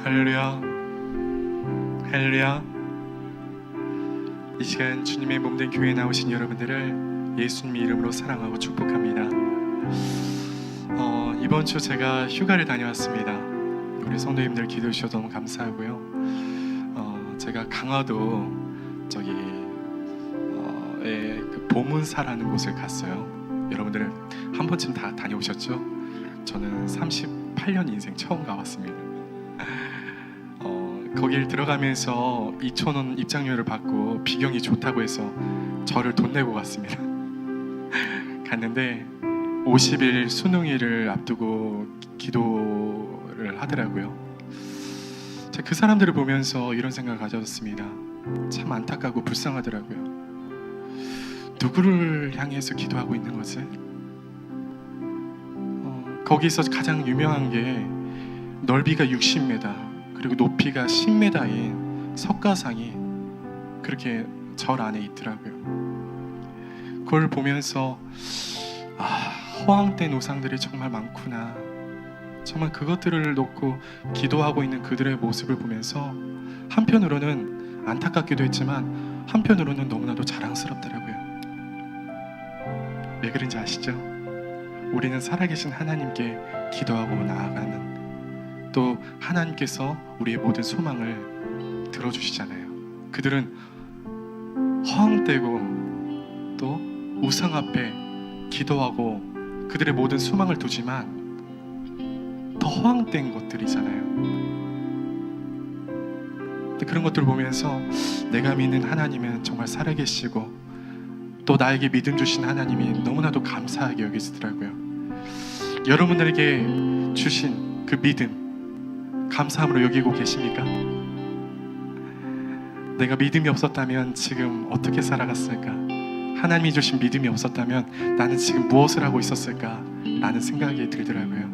할렐루야, 할렐루야. 이 시간 주님의 몸된 교회에 나오신 여러분들을 예수님의 이름으로 사랑하고 축복합니다. 이번 주 제가 휴가를 다녀왔습니다. 우리 성도님들 기도해 주셔서 너무 감사하고요. 제가 강화도 그 보문사라는 곳을 갔어요. 여러분들은 한 번쯤 다 다녀오셨죠? 저는 38년 인생 처음 가봤습니다. 거길 들어가면서 2,000원 입장료를 받고 비경이 좋다고 해서 저를 돈 내고 갔습니다. 갔는데 50일 수능일을 앞두고 기도를 하더라고요. 제가 그 사람들을 보면서 이런 생각을 가졌습니다. 참 안타깝고 불쌍하더라고요. 누구를 향해서 기도하고 있는 거지? 거기서 가장 유명한 게 넓이가 60m 그리고 높이가 10m인 석가상이 그렇게 절 안에 있더라고요. 그걸 보면서 허황된 우상들이 정말 많구나. 정말 그것들을 놓고 기도하고 있는 그들의 모습을 보면서 한편으로는 안타깝기도 했지만 한편으로는 너무나도 자랑스럽더라고요. 왜 그런지 아시죠? 우리는 살아계신 하나님께 기도하고 나아가는, 또 하나님께서 우리의 모든 소망을 들어주시잖아요. 그들은 허황되고 또 우상 앞에 기도하고 그들의 모든 소망을 두지만 더 허황된 것들이잖아요. 근데 그런 것들을 보면서 내가 믿는 하나님은 정말 살아계시고 또 나에게 믿음 주신 하나님이 너무나도 감사하게 여기시더라고요. 여러분들에게 주신 그 믿음 감사함으로 여기고 계십니까? 내가 믿음이 없었다면 지금 어떻게 살아갔을까? 하나님이 주신 믿음이 없었다면 나는 지금 무엇을 하고 있었을까? 라는 생각이 들더라고요.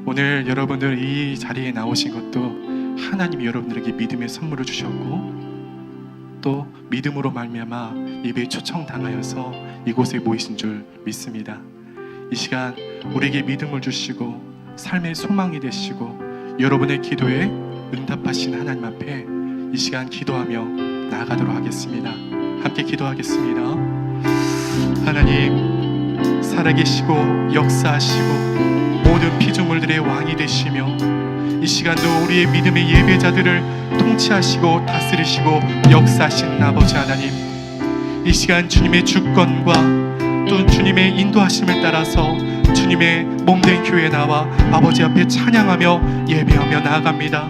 오늘 여러분들 이 자리에 나오신 것도 하나님이 여러분들에게 믿음의 선물을 주셨고 또 믿음으로 말미암아 예배에 초청당하여서 이곳에 모이신 줄 믿습니다. 이 시간 우리에게 믿음을 주시고 삶의 소망이 되시고 여러분의 기도에 응답하신 하나님 앞에 이 시간 기도하며 나아가도록 하겠습니다. 함께 기도하겠습니다. 하나님, 살아계시고 역사하시고 모든 피조물들의 왕이 되시며 이 시간도 우리의 믿음의 예배자들을 통치하시고 다스리시고 역사하신 아버지 하나님, 이 시간 주님의 주권과 또 주님의 인도하심을 따라서 주님의 몸된 교회에 나와 아버지 앞에 찬양하며 예배하며 나아갑니다.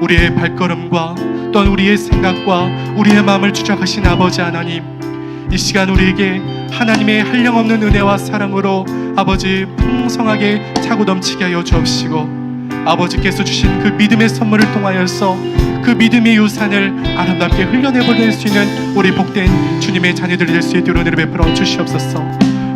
우리의 발걸음과 또한 우리의 생각과 우리의 마음을 주장하신 아버지 하나님, 이 시간 우리에게 하나님의 한량없는 은혜와 사랑으로 아버지 풍성하게 차고 넘치게 하여 주옵시고 아버지께서 주신 그 믿음의 선물을 통하여서 그 믿음의 유산을 아름답게 흘려내보낼 수 있는 우리 복된 주님의 자녀들이 될 수 있도록 은혜를 베풀어 주시옵소서.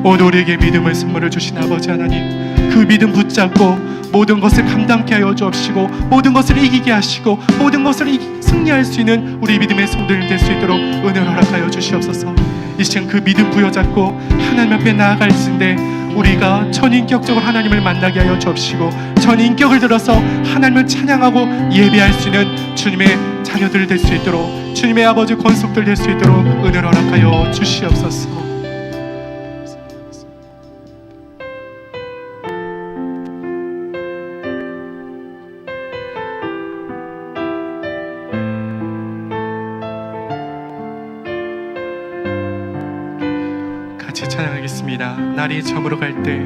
오늘 우리에게 믿음을 선물을 주신 아버지 하나님, 그 믿음 붙잡고 모든 것을 감당케 하여 주옵시고 모든 것을 이기게 하시고 모든 것을 승리할 수 있는 우리 믿음의 성도들 될 수 있도록 은혜를 허락하여 주시옵소서. 이 시간 그 믿음 부여잡고 하나님 앞에 나아갈진데 우리가 전인격적으로 하나님을 만나게 하여 주옵시고 전인격을 들어서 하나님을 찬양하고 예배할 수 있는 주님의 자녀들 될 수 있도록 주님의 아버지 권속들 될 수 있도록 은혜를 허락하여 주시옵소서. 같이 찬양하겠습니다. 날이 저물어 갈 때,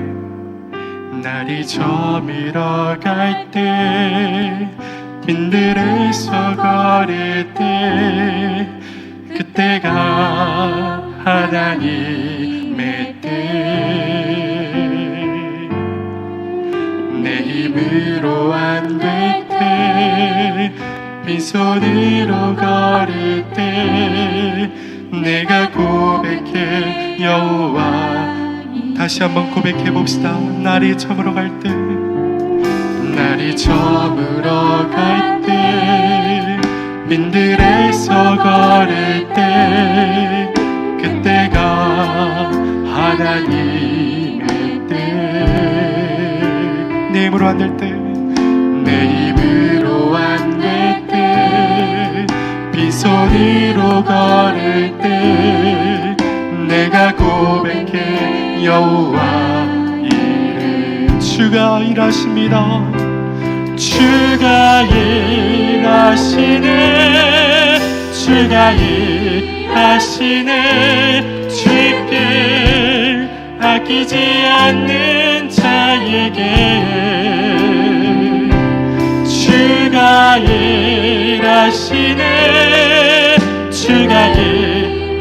날이 저물어 갈 때, 빈들에서 걸을 때, 그때가 하나님의 때, 내 힘으로 안 될 때, 빈손으로 걸을 때, 내가 고백해 여호와. 다시 한번 고백해 봅시다. 날이 저물어 갈 때, 날이 저물어 갈 때, 민들에서 걸을 때, 그때가 하나님의 때. 내 힘으로 안 될 때, 내 힘으로 소리로 걸을 때 내가 고백해 여호와 이름. 주가 일하십니다. 주가 일하시네. 주가 일하시네. 주께 아끼지 않는 자에게 주가 일하시네. 주가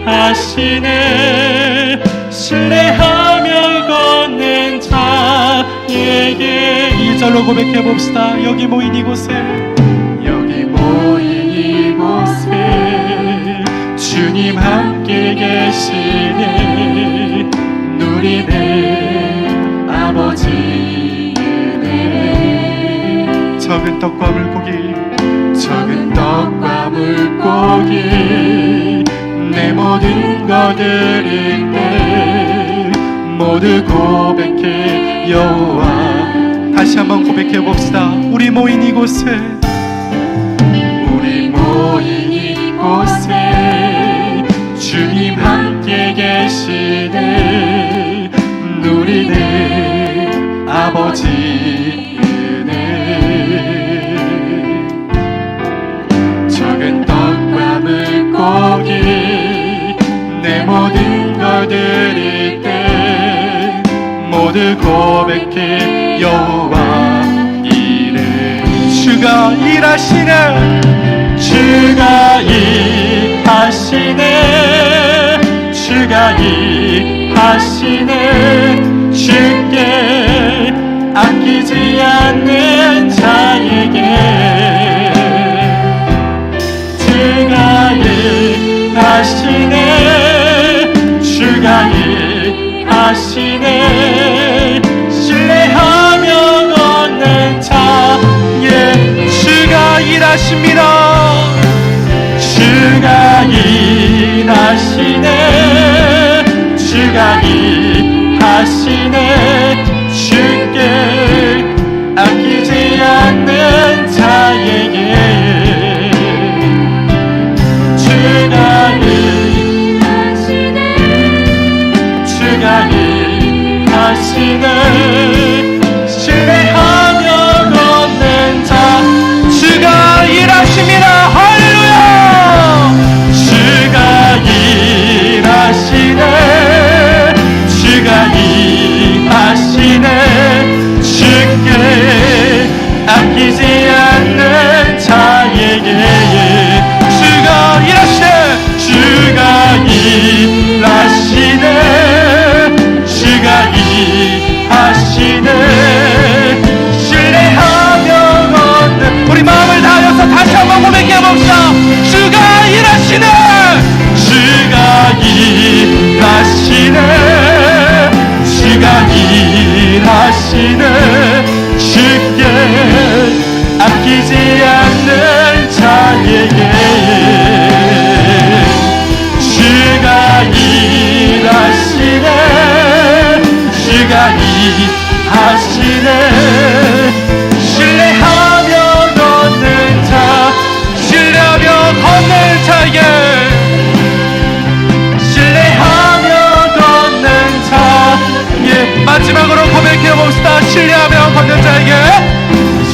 일하시네. 신뢰하며 걷는 자에게. 2절로 고백해 봅시다. 여기 모인 이곳에, 여기 모인 이곳에 주님 함께 계시네. 누리네 아버지 은혜. 적은 떡과 물고기, 적은 떡과 물고기 내 모든 것 드릴 때 모두 고백해 여호와. 다시 한번 고백해 봅시다. 우리 모인 이곳에, 우리 모인 이곳에 주님 함께 계시네. 누리네 아버지 은혜. 적은 떡과 물고기 내 모든 것 드릴 때 모두 고백해 여호와 이름. 주가 일하시네. 주가 일하시네. 주가 일하시네. 주께 아끼지 않는 자에게 주가 일하시네. 주가 일하시네. 신뢰하며 걷는 자에 주가 일하십니다. 주가 일하시네. 주가 일하시네. 주께 아끼지 않는 자에게 주가 일하시네. 주가 일하시네. 신뢰하며 걷는 자 주가 일하십니다. 할렐루야. 주가 일하시네. 주가 일하시네. 주께 아끼지 않는 자에게 주가 일하시네. 주가 일하시네. 주가 일하시네. 신뢰하며 걷는. 우리 마음을 다하여서 다시 한번 고백해 봅시다. 주가 일하시네. 주가 일하시네. 주가 일하시네. 주께 아끼지 않는 자에게 주가 일하시네. 주가 일하시네. 신뢰하며 걷는 자, 신뢰하며 걷는 자에게 신뢰하며 걷는 자에게 마지막으로 고백해 봅시다. 신뢰하며 걷는 자에게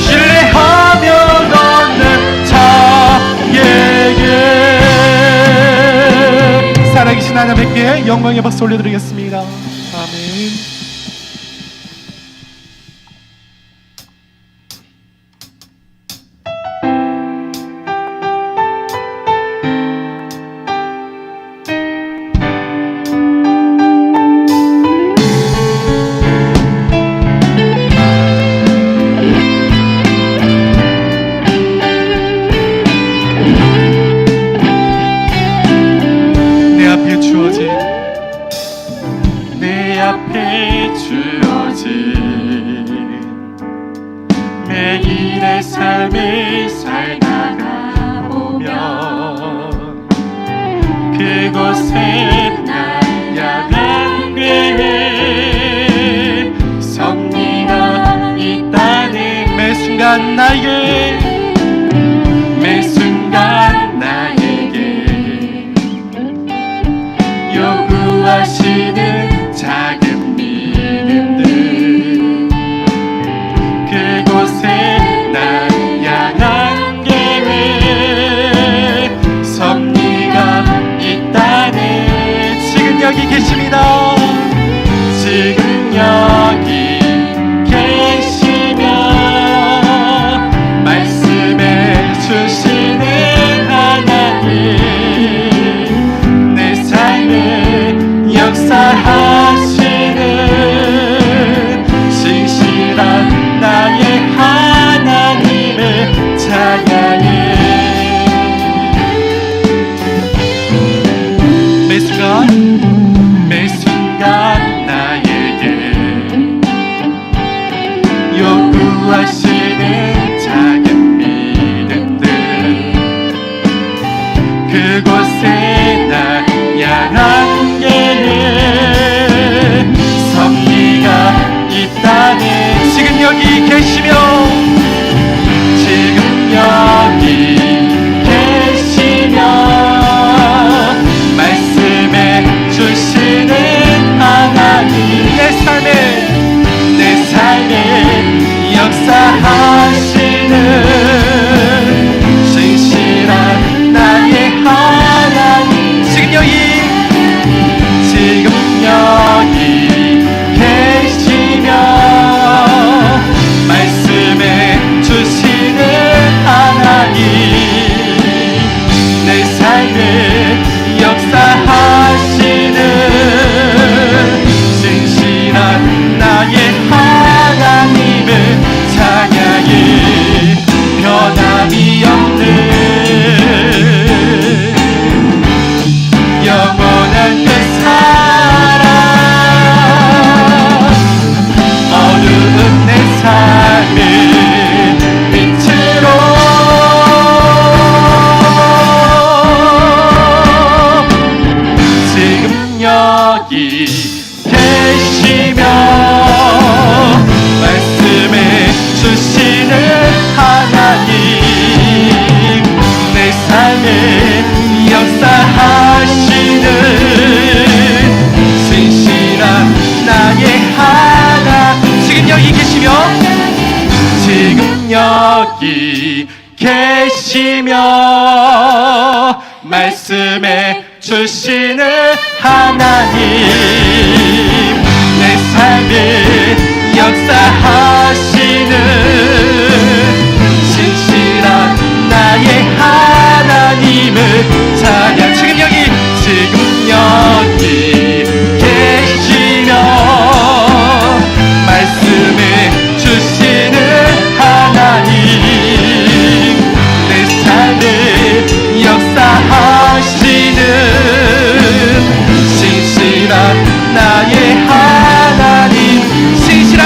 신뢰하며 걷는 자에게. 살아계신 하나님께 영광의 박수 올려드리겠습니다. 아멘. 내 앞에 주어진 매일의 삶을 살다가 보면 그곳에 날 향한 괴해 섭리가 있다는 매 순간 나에게 여기 계시며 말씀해 주시는 하나님, 내 삶에 역사하시는 신실한 나의 하나, 지금 여기 계시며, 지금 여기 계시며 말씀해 주시는 하나님, 내 삶에 역사하시는 신실한 나의 하나님을 찬양. 지금 여기 계시며 말씀해 주시는 하나님, 내 삶에 역사하시는 신실한 나의 하나님, 신실한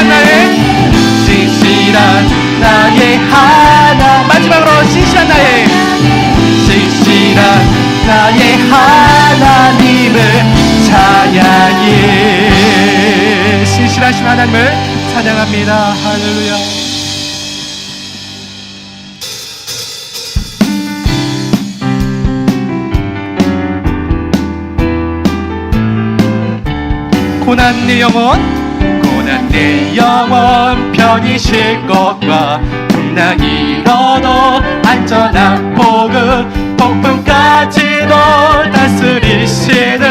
나의 하나, 마지막으로 신실한 나의 하나님을 찬양해. 신실하신 하나님을 찬양합니다. 할렐루야. 고난 내 영혼 편히 쉴 것과 풍랑 일어도 안전한 복음, 폭풍까지도 다스리시는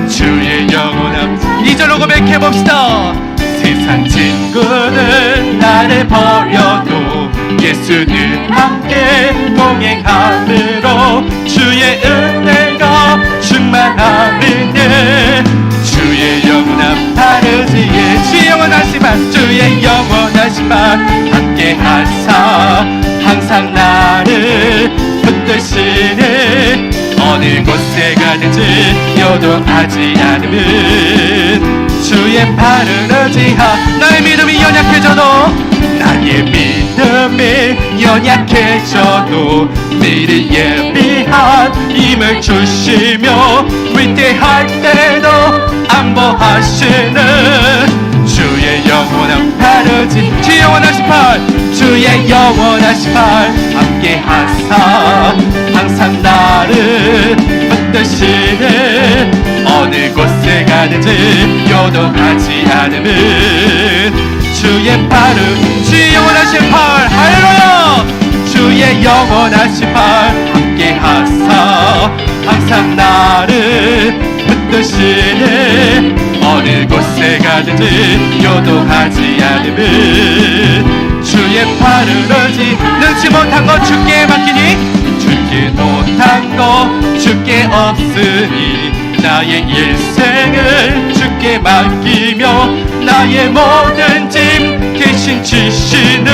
주의 영원함. 2절로 고백해봅시다. 세상 친구는 나를 버려도 예수는 함께 동행함으로 주의 은혜가 충만하느니 주의 영원한 바르지에 주의 영원하신 발 함께 하사 항상 나를 붙드시네. 어느 곳에 가든지 요동하지 않으면 주의 팔을 의지하. 나의 믿음이 연약해져도 미리 예비한 힘을 주시며 위태할 때도 안보하시는 주의 영원한 팔 의지. 주의 영원하신 팔 함께 하사 항상 나를 붙드시네. 어느 곳에 가든지 요동하지 않으면 주의 팔을, 주의 영원하신 팔, 할렐루야. 주의 영원하신 팔 함께 하사 항상 나를 붙드시네. 어느 곳에 가든지 요동하지 않으면 주의 팔을 의지. 능치 못한 것 주께 맡기니 주께 못한 것 주께 없으니 나의 일생을 주께 맡기며 나의 모든 짐 대신 지시는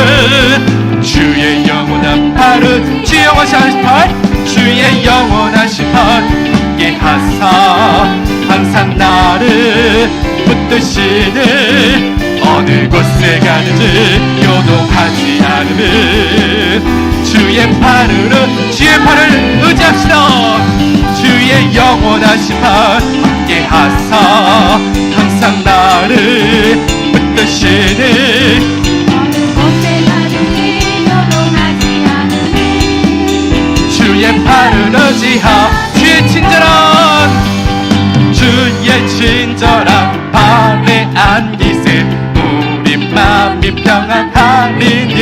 주의 영원한 팔은 주의 영원하신 팔, 주의 영원하신 팔 함께 하사 항상 나를 붙드시는 어느 곳에 가든지 요동하지 않으면 주의 팔을 의지합시다. 주의 영원하신 팔 함께 하사 항상 나를 붙드시는 어느 곳에 가든지 요동하지 않으니 주의 팔을 의지하. 주의 친절한 팔에 안기세. 우리 맘이 평안하리니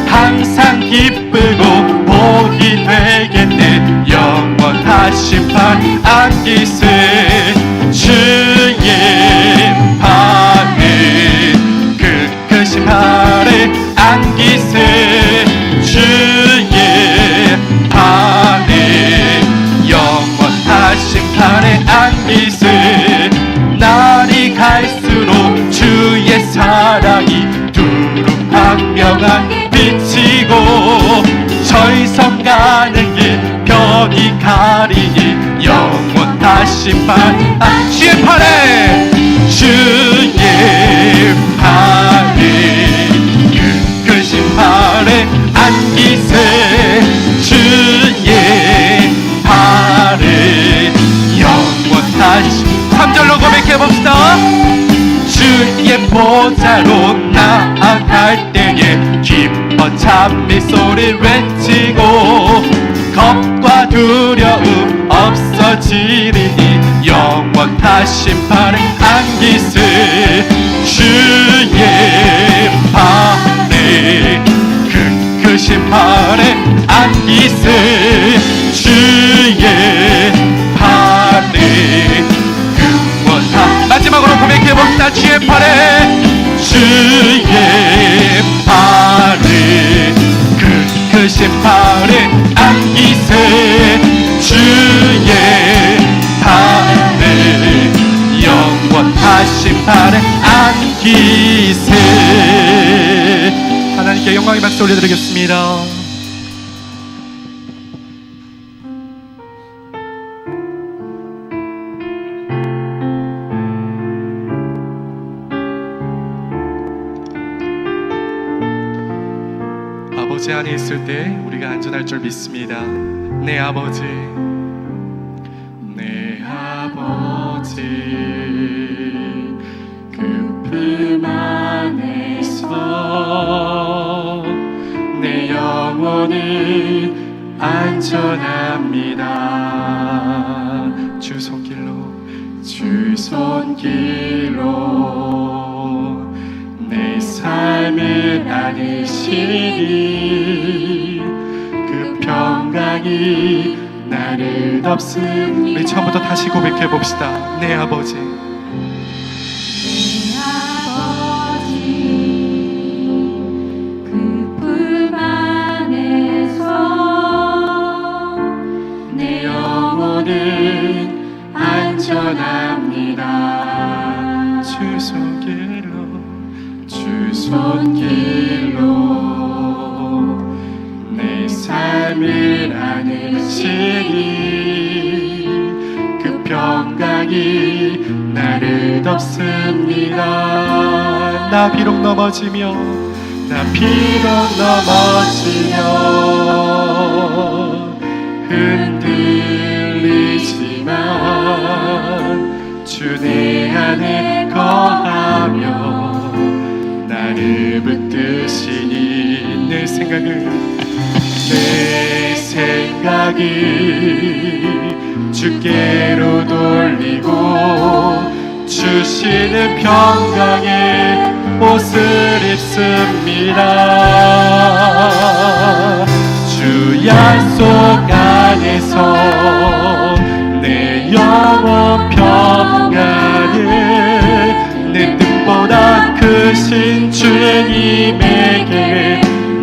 항상 기쁘고 복이 되겠네. 영원하신 팔 안기세. 주의 팔은 그 크신 팔에 안기세. 주의 팔은 영원하신 팔에 안기세. 날이 갈수록 주의 사랑이 두루 광명한 비치고 저희성 가는 길 편히 가리니 영원하신 팔 주의 팔에 그 크신 팔에 안기세. 주의 팔에 영원하신 기뻐 찬미 소리 외치고 겁과 두려움 없어지리니 영원한 심판을 안기세 주의 발에 그 심판에 안기세 주의 발에 근원한 마지막으로 고백해봅시다. 주의 팔에 주의 팔에 그 심판에 안기세 주의 팔에 영원한 심판에 안기세. 하나님께 영광의 박수 올려드리겠습니다. 아버지 안에 있을 때 우리가 안전할 줄 믿습니다. 내 아버지, 내 아버지, 그 품 안에서 내 영혼은 안전합니다. 주 손길로 내 삶을 안으시니 그 평강이 나를 덮습니다. 우리 처음부터 다시 고백해 봅시다. 내 아버지, 그 품 안에서 내 영혼은 안전합니다. 주 손길로 내 삶을 안으시니 그 평강이 나를 덮습니다. 나 비록 넘어지며 흔들리지만 주 내 안에 거하며 나를 붙드시니 내 생각이 주께로 돌리고 주시는 평강의 옷을 입습니다. 주 약속 안에서 내 영혼 평강을 내 뜻보다 크신 주님에게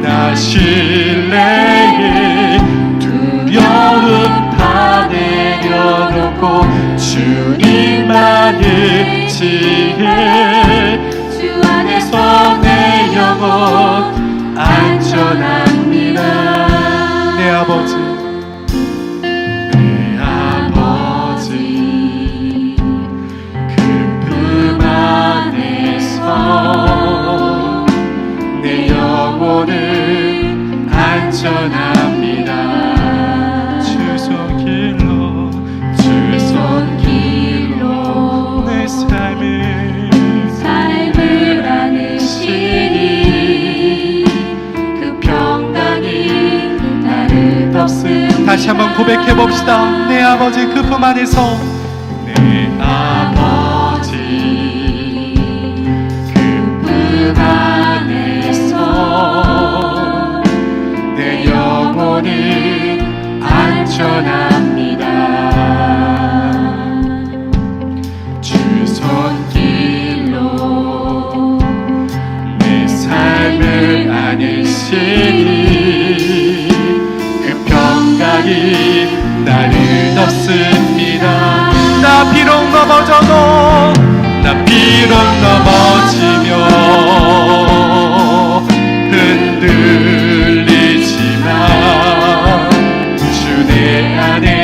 나 신뢰해 두려움 다 내려놓고 주님만을 지혜 주 안에서 내 영혼 안전합니다. 내 아버지, 내 아버지, 그 품 안에서 내 영혼은 안전합니다. 주 손길로 내 삶을 안으시니 그 평강이 나를 덮습니다. 다시 한번 고백해 봅시다. 내 아버지, 그 품 안에서 내 아버지, 그 품 안에서 내 영혼은 안전합니다. 주 손길로 내 삶을 안으시니 그 평강이 나를 덮습니다. 나 비록 넘어지며 흔들리지만 주 내 안에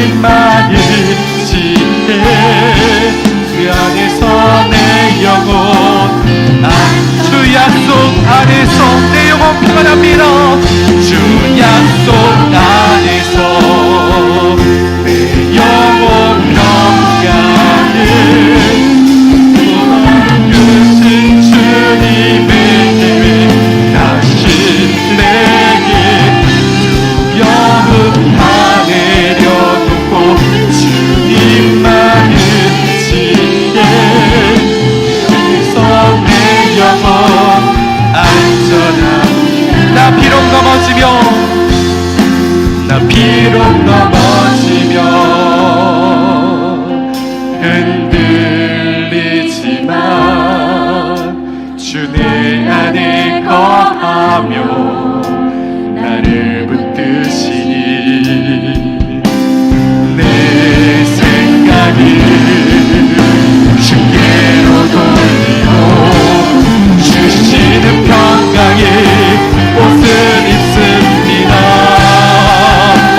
주님만을 지혜 주 안에서 내 영혼 주 약속 안에서 내 영혼 평안합니다. 주 약속 안에서 내 영혼 평안을 크신 주님의 계획 다시 내게 두려움 다 내려놓고 주님만을 지혜 여기서 내 영혼 안전함. 나 비록 넘어지며 흔들리지만 주 내 안에 거하며 나를 붙드시니 내 생각을 주께로 돌리고 주시는 평강의 옷을 입습니다.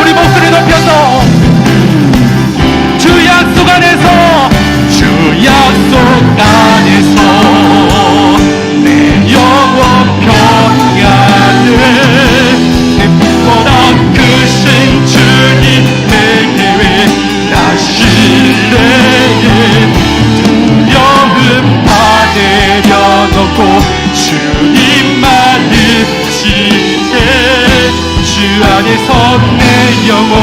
우리 목소리 높여서 주 약속 안에서 주 약속 안에서 내 영혼 평안을 내 보다 크신 주님의 계획 다시 내게 두려움 다 내려놓고 주님만을 지혜 주 안에서 내 영혼.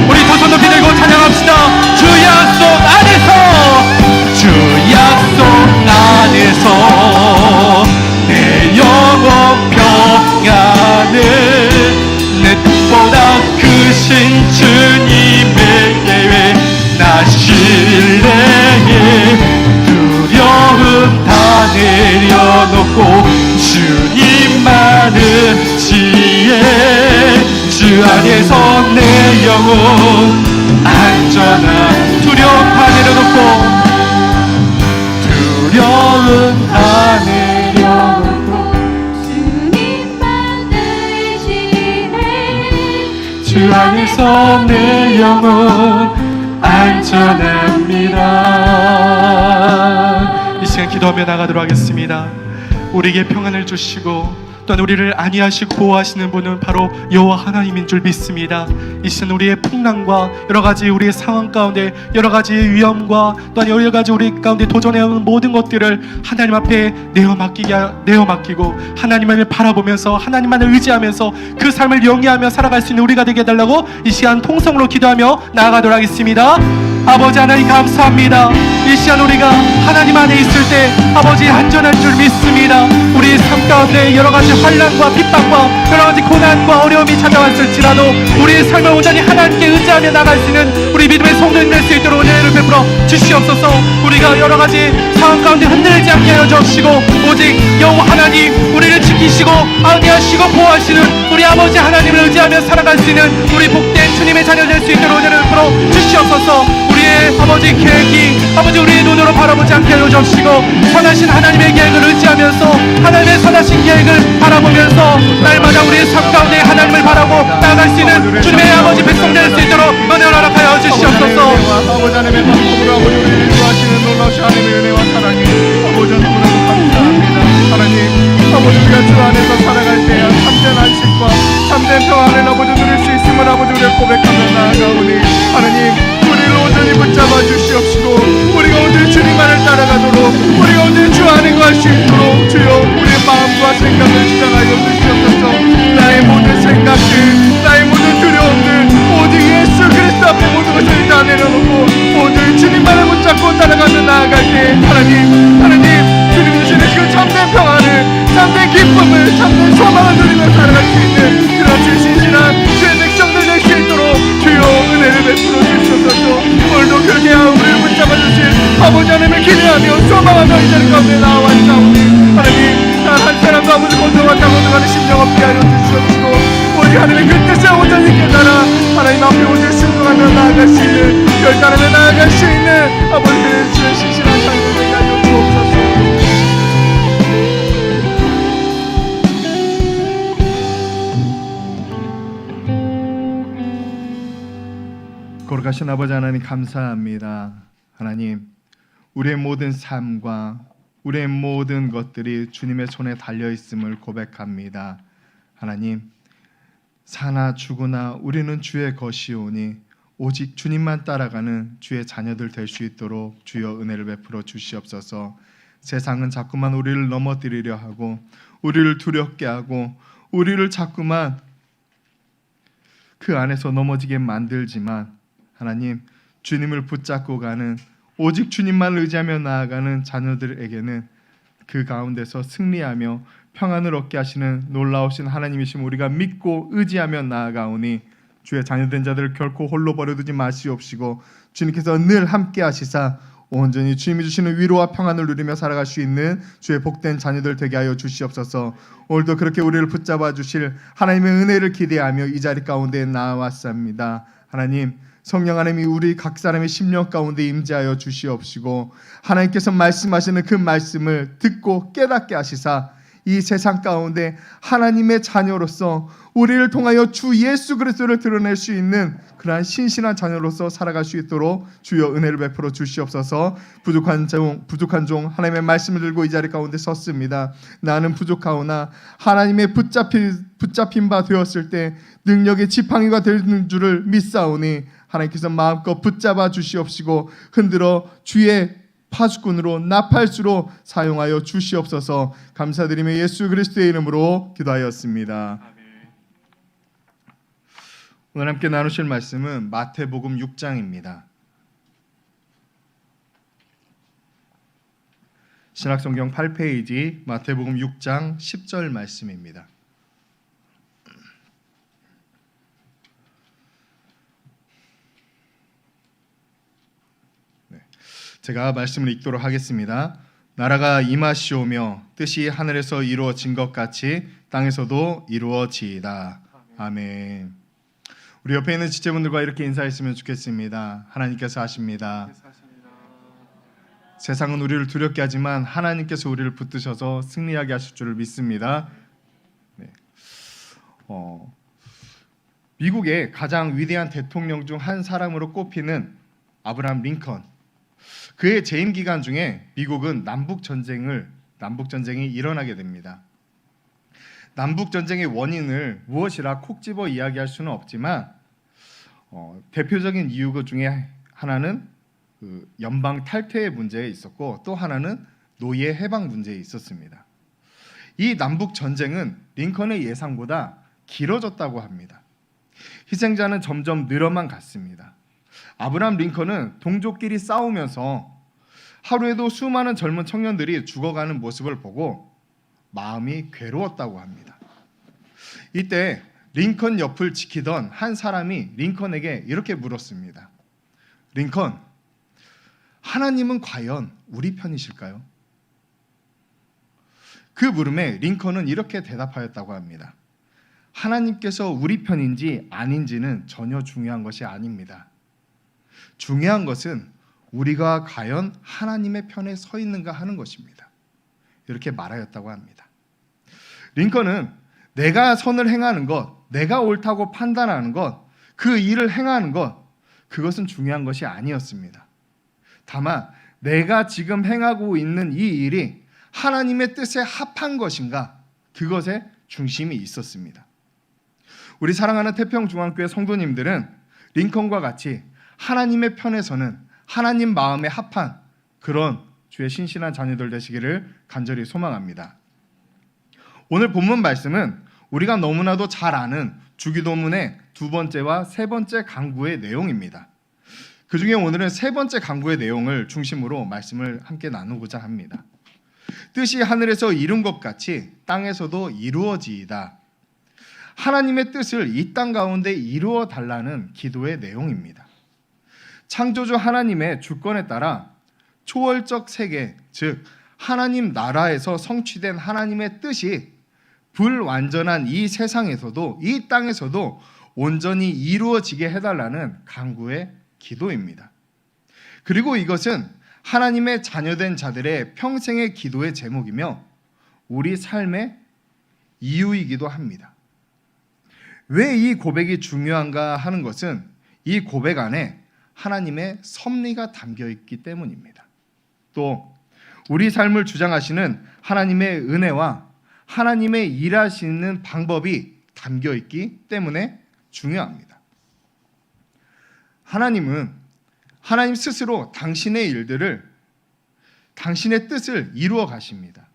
우리 두 손 높이 들고 찬양합시다. 주 약속 안에서 주 약속 안에서 내 영혼 평안을 내 뜻보다 크신 주님의 계획 나 신뢰해 두려움 다 내려놓고 주님만을 지혜 주 안에서 내 영혼 안전한 두려움 다 내려놓고 두려움 다 내려놓고 주님만을 지혜 주 안에서 내 영혼 안전합니다. 이 시간 기도하며 나가도록 하겠습니다. 우리에게 평안을 주시고 또한 우리를 안위하시고 보호하시는 분은 바로 여호와 하나님인 줄 믿습니다. 이 시간 우리의 풍랑과 여러가지 우리의 상황 가운데 여러가지의 위험과 또한 여러가지 우리 가운데 도전해오는 모든 것들을 하나님 앞에 내어 맡기고 하나님을 바라보면서 하나님만을 의지하면서 그 삶을 영위하며 살아갈 수 있는 우리가 되게 해달라고 이 시간 통성으로 기도하며 나아가도록 하겠습니다. 아버지 하나님 감사합니다. 이 시간 우리가 하나님 안에 있을 때 아버지 안전할 줄 믿습니다. 우리 삶 가운데 여러가지 환난과 핍박과 여러가지 고난과 어려움이 찾아왔을지라도 우리의 삶을 온전히 하나님께 의지하며 나갈 수 있는 우리 믿음의 성도님 될 수 있도록 은혜를 베풀어 주시옵소서. 우리가 여러가지 상황 가운데 흔들리지 않게 하여 주시고 오직 여호와 하나님 우리를 지키시고 안위하시고 보호하시는 우리 아버지 하나님을 의지하며 살아갈 수 있는 우리 복된 주님의 자녀 될 수 있도록 은혜를 베풀어 주시옵소서. 우리의 아버지 계획이 아버지 우리의 눈으로 바라보지 않게 하여 주시고 선하신 하나님의 계획을 의지하면서 하나님의 선하신 계획을 바라보면서 날마다 우리의 삶 가운데 하나님을 바라고 나아갈 수 있는 주님의 아버지 백성 될 수 있도록 은혜를 허락하여 주시옵소서. 아버지 하나님의 방법으로 아버지 우리를 인도하시는 놀라우신 하나님의 은혜와 사랑이 아버지 너무나도 감사합니다. 하나님 아버지 우리가 주 안에서 살아갈 때 참된 안식과 참된 평안을 아버지 누릴 수 있음을 아버지 우리가 고백하며 나아가오니 하나님 우리를 온전히 붙잡아 주시옵시고 우리가 온전히 주님만을 따라가도록 우리가 온전히 주 안에 갈 수 있도록 주여 우리의 마음과 생각을 지정하여 주시옵소서. 나의 모든 생각들 나의 모든 두려움들 오직 예수 그리스도 앞에 모든 것을 다 내려놓고 오늘 주님만을 붙잡고 따라가며 나아갈 때 하나님 주님 주시는 그 참된 평안을 참된 기쁨을 참된 소망을 누리며 살아갈 수 있는 그런 주 신실한 주의 백성들 될 수 있도록 주여 은혜를 베풀어 주시옵소서. 오늘도 그렇게 우리를 붙잡아 주신 아버지 하나님을 기대하며 소망하며 이 자리 가운데 나아왔사오니 하나님 단 한 사람도 아버지 건조와 타고들어가는 심령 없게 하여 주시옵시고 우리 하나님의 그 뜻을 온전히 깨달아 하나님 앞에 온전히 순종하며 나아갈 수 있는 결단하며 나아갈 수 있는 아버지의 주의 신실한 삶을 되게 하여 주옵소서. 거룩하신 아버지 하나님 감사합니다. 하나님, 우리의 모든 삶과 우리의 모든 것들이 주님의 손에 달려 있음을 고백합니다. 하나님, 사나 죽으나 우리는 주의 것이오니 오직 주님만 따라가는 주의 자녀들 될 수 있도록 주여 은혜를 베풀어 주시옵소서. 세상은 자꾸만 우리를 넘어뜨리려 하고 우리를 두렵게 하고 우리를 자꾸만 그 안에서 넘어지게 만들지만 하나님, 주님을 붙잡고 가는, 오직 주님만 의지하며 나아가는 자녀들에게는 그 가운데서 승리하며 평안을 얻게 하시는 놀라우신 하나님이심 우리가 믿고 의지하며 나아가오니 주의 자녀된 자들을 결코 홀로 버려두지 마시옵시고 주님께서 늘 함께 하시사 온전히 주님이 주시는 위로와 평안을 누리며 살아갈 수 있는 주의 복된 자녀들 되게 하여 주시옵소서. 오늘도 그렇게 우리를 붙잡아 주실 하나님의 은혜를 기대하며 이 자리 가운데 나아왔습니다. 하나님, 성령 하나님이 우리 각 사람의 심령 가운데 임재하여 주시옵시고 하나님께서 말씀하시는 그 말씀을 듣고 깨닫게 하시사 이 세상 가운데 하나님의 자녀로서 우리를 통하여 주 예수 그리스도를 드러낼 수 있는 그러한 신실한 자녀로서 살아갈 수 있도록 주여 은혜를 베풀어 주시옵소서. 부족한 종 하나님의 말씀을 들고 이 자리 가운데 섰습니다. 나는 부족하오나 하나님의 붙잡힌 바 되었을 때 능력의 지팡이가 되는 줄을 믿사오니 하나님께서 마음껏 붙잡아 주시옵시고 흔들어 주의 파수꾼으로 나팔수로 사용하여 주시옵소서. 감사드리며 예수 그리스도의 이름으로 기도하였습니다. 오늘 함께 나누실 말씀은 마태복음 6장입니다. 신약성경 8페이지 마태복음 6장 10절 말씀입니다. 제가 말씀을 읽도록 하겠습니다. 나라가 임하시오며 뜻이 하늘에서 이루어진 것 같이 땅에서도 이루어지이다. 아멘. 우리 옆에 있는 지체분들과 이렇게 인사했으면 좋겠습니다. 하나님께서 하십니다. 세상은 우리를 두렵게 하지만 하나님께서 우리를 붙드셔서 승리하게 하실 줄을 믿습니다. 네. 미국의 가장 위대한 대통령 중 한 사람으로 꼽히는 아브라함 링컨. 그의 재임 기간 중에 미국은 남북 전쟁이 일어나게 됩니다. 남북 전쟁의 원인을 무엇이라 콕 집어 이야기할 수는 없지만 대표적인 이유 중에 하나는 그 연방 탈퇴의 문제에 있었고 또 하나는 노예 해방 문제에 있었습니다. 이 남북 전쟁은 링컨의 예상보다 길어졌다고 합니다. 희생자는 점점 늘어만 갔습니다. 아브라함 링컨은 동족끼리 싸우면서 하루에도 수많은 젊은 청년들이 죽어가는 모습을 보고 마음이 괴로웠다고 합니다. 이때 링컨 옆을 지키던 한 사람이 링컨에게 이렇게 물었습니다. 링컨, 하나님은 과연 우리 편이실까요? 그 물음에 링컨은 이렇게 대답하였다고 합니다. 하나님께서 우리 편인지 아닌지는 전혀 중요한 것이 아닙니다. 중요한 것은 우리가 과연 하나님의 편에 서 있는가 하는 것입니다. 이렇게 말하였다고 합니다. 링컨은 내가 선을 행하는 것, 내가 옳다고 판단하는 것, 그 일을 행하는 것, 그것은 중요한 것이 아니었습니다. 다만 내가 지금 행하고 있는 이 일이 하나님의 뜻에 합한 것인가, 그것에 중심이 있었습니다. 우리 사랑하는 태평중앙교회 성도님들은 링컨과 같이 하나님의 편에 서는 하나님 마음에 합한 그런 주의 신실한 자녀들 되시기를 간절히 소망합니다. 오늘 본문 말씀은 우리가 너무나도 잘 아는 주기도문의 두 번째와 세 번째 강구의 내용입니다. 그 중에 오늘은 세 번째 강구의 내용을 중심으로 말씀을 함께 나누고자 합니다. 뜻이 하늘에서 이룬 것 같이 땅에서도 이루어지이다. 하나님의 뜻을 이 땅 가운데 이루어 달라는 기도의 내용입니다. 창조주 하나님의 주권에 따라 초월적 세계, 즉 하나님 나라에서 성취된 하나님의 뜻이 불완전한 이 세상에서도 이 땅에서도 온전히 이루어지게 해달라는 간구의 기도입니다. 그리고 이것은 하나님의 자녀된 자들의 평생의 기도의 제목이며 우리 삶의 이유이기도 합니다. 왜 이 고백이 중요한가 하는 것은 이 고백 안에 하나님의 섭리가 담겨 있기 때문입니다. 또 우리 삶을 주장하시는 하나님의 은혜와 하나님의 일하시는 방법이 담겨 있기 때문에 중요합니다. 하나님은 하나님 스스로 당신의 일들을, 당신의 뜻을 이루어 가십니다.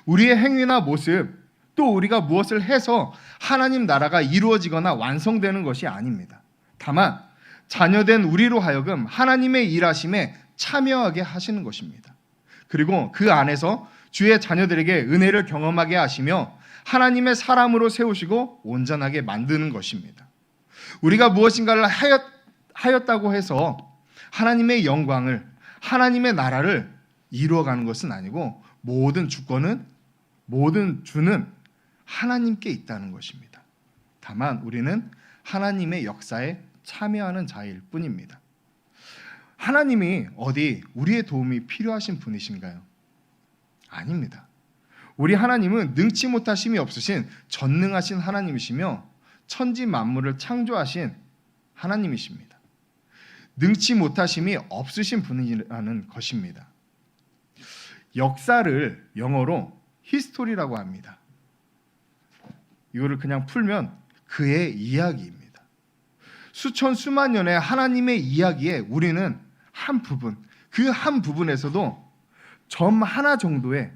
우리의 행위나 모습, 또 우리가 무엇을 해서 하나님 나라가 이루어지거나 완성되는 것이 아닙니다. 다만 자녀된 우리로 하여금 하나님의 일하심에 참여하게 하시는 것입니다. 그리고 그 안에서 주의 자녀들에게 은혜를 경험하게 하시며 하나님의 사람으로 세우시고 온전하게 만드는 것입니다. 우리가 무엇인가를 하였다고 해서 하나님의 영광을, 하나님의 나라를 이루어가는 것은 아니고 모든 주권은, 모든 주는 하나님께 있다는 것입니다. 다만 우리는 하나님의 역사에 참여하는 자일 뿐입니다. 하나님이 어디 우리의 도움이 필요하신 분이신가요? 아닙니다. 우리 하나님은 능치 못하심이 없으신 전능하신 하나님이시며 천지 만물을 창조하신 하나님이십니다. 능치 못하심이 없으신 분이라는 것입니다. 역사를 영어로 히스토리라고 합니다. 이거를 그냥 풀면 그의 이야기입니다. 수천 수만 년의 하나님의 이야기에 우리는 한 부분, 그 한 부분에서도 점 하나 정도의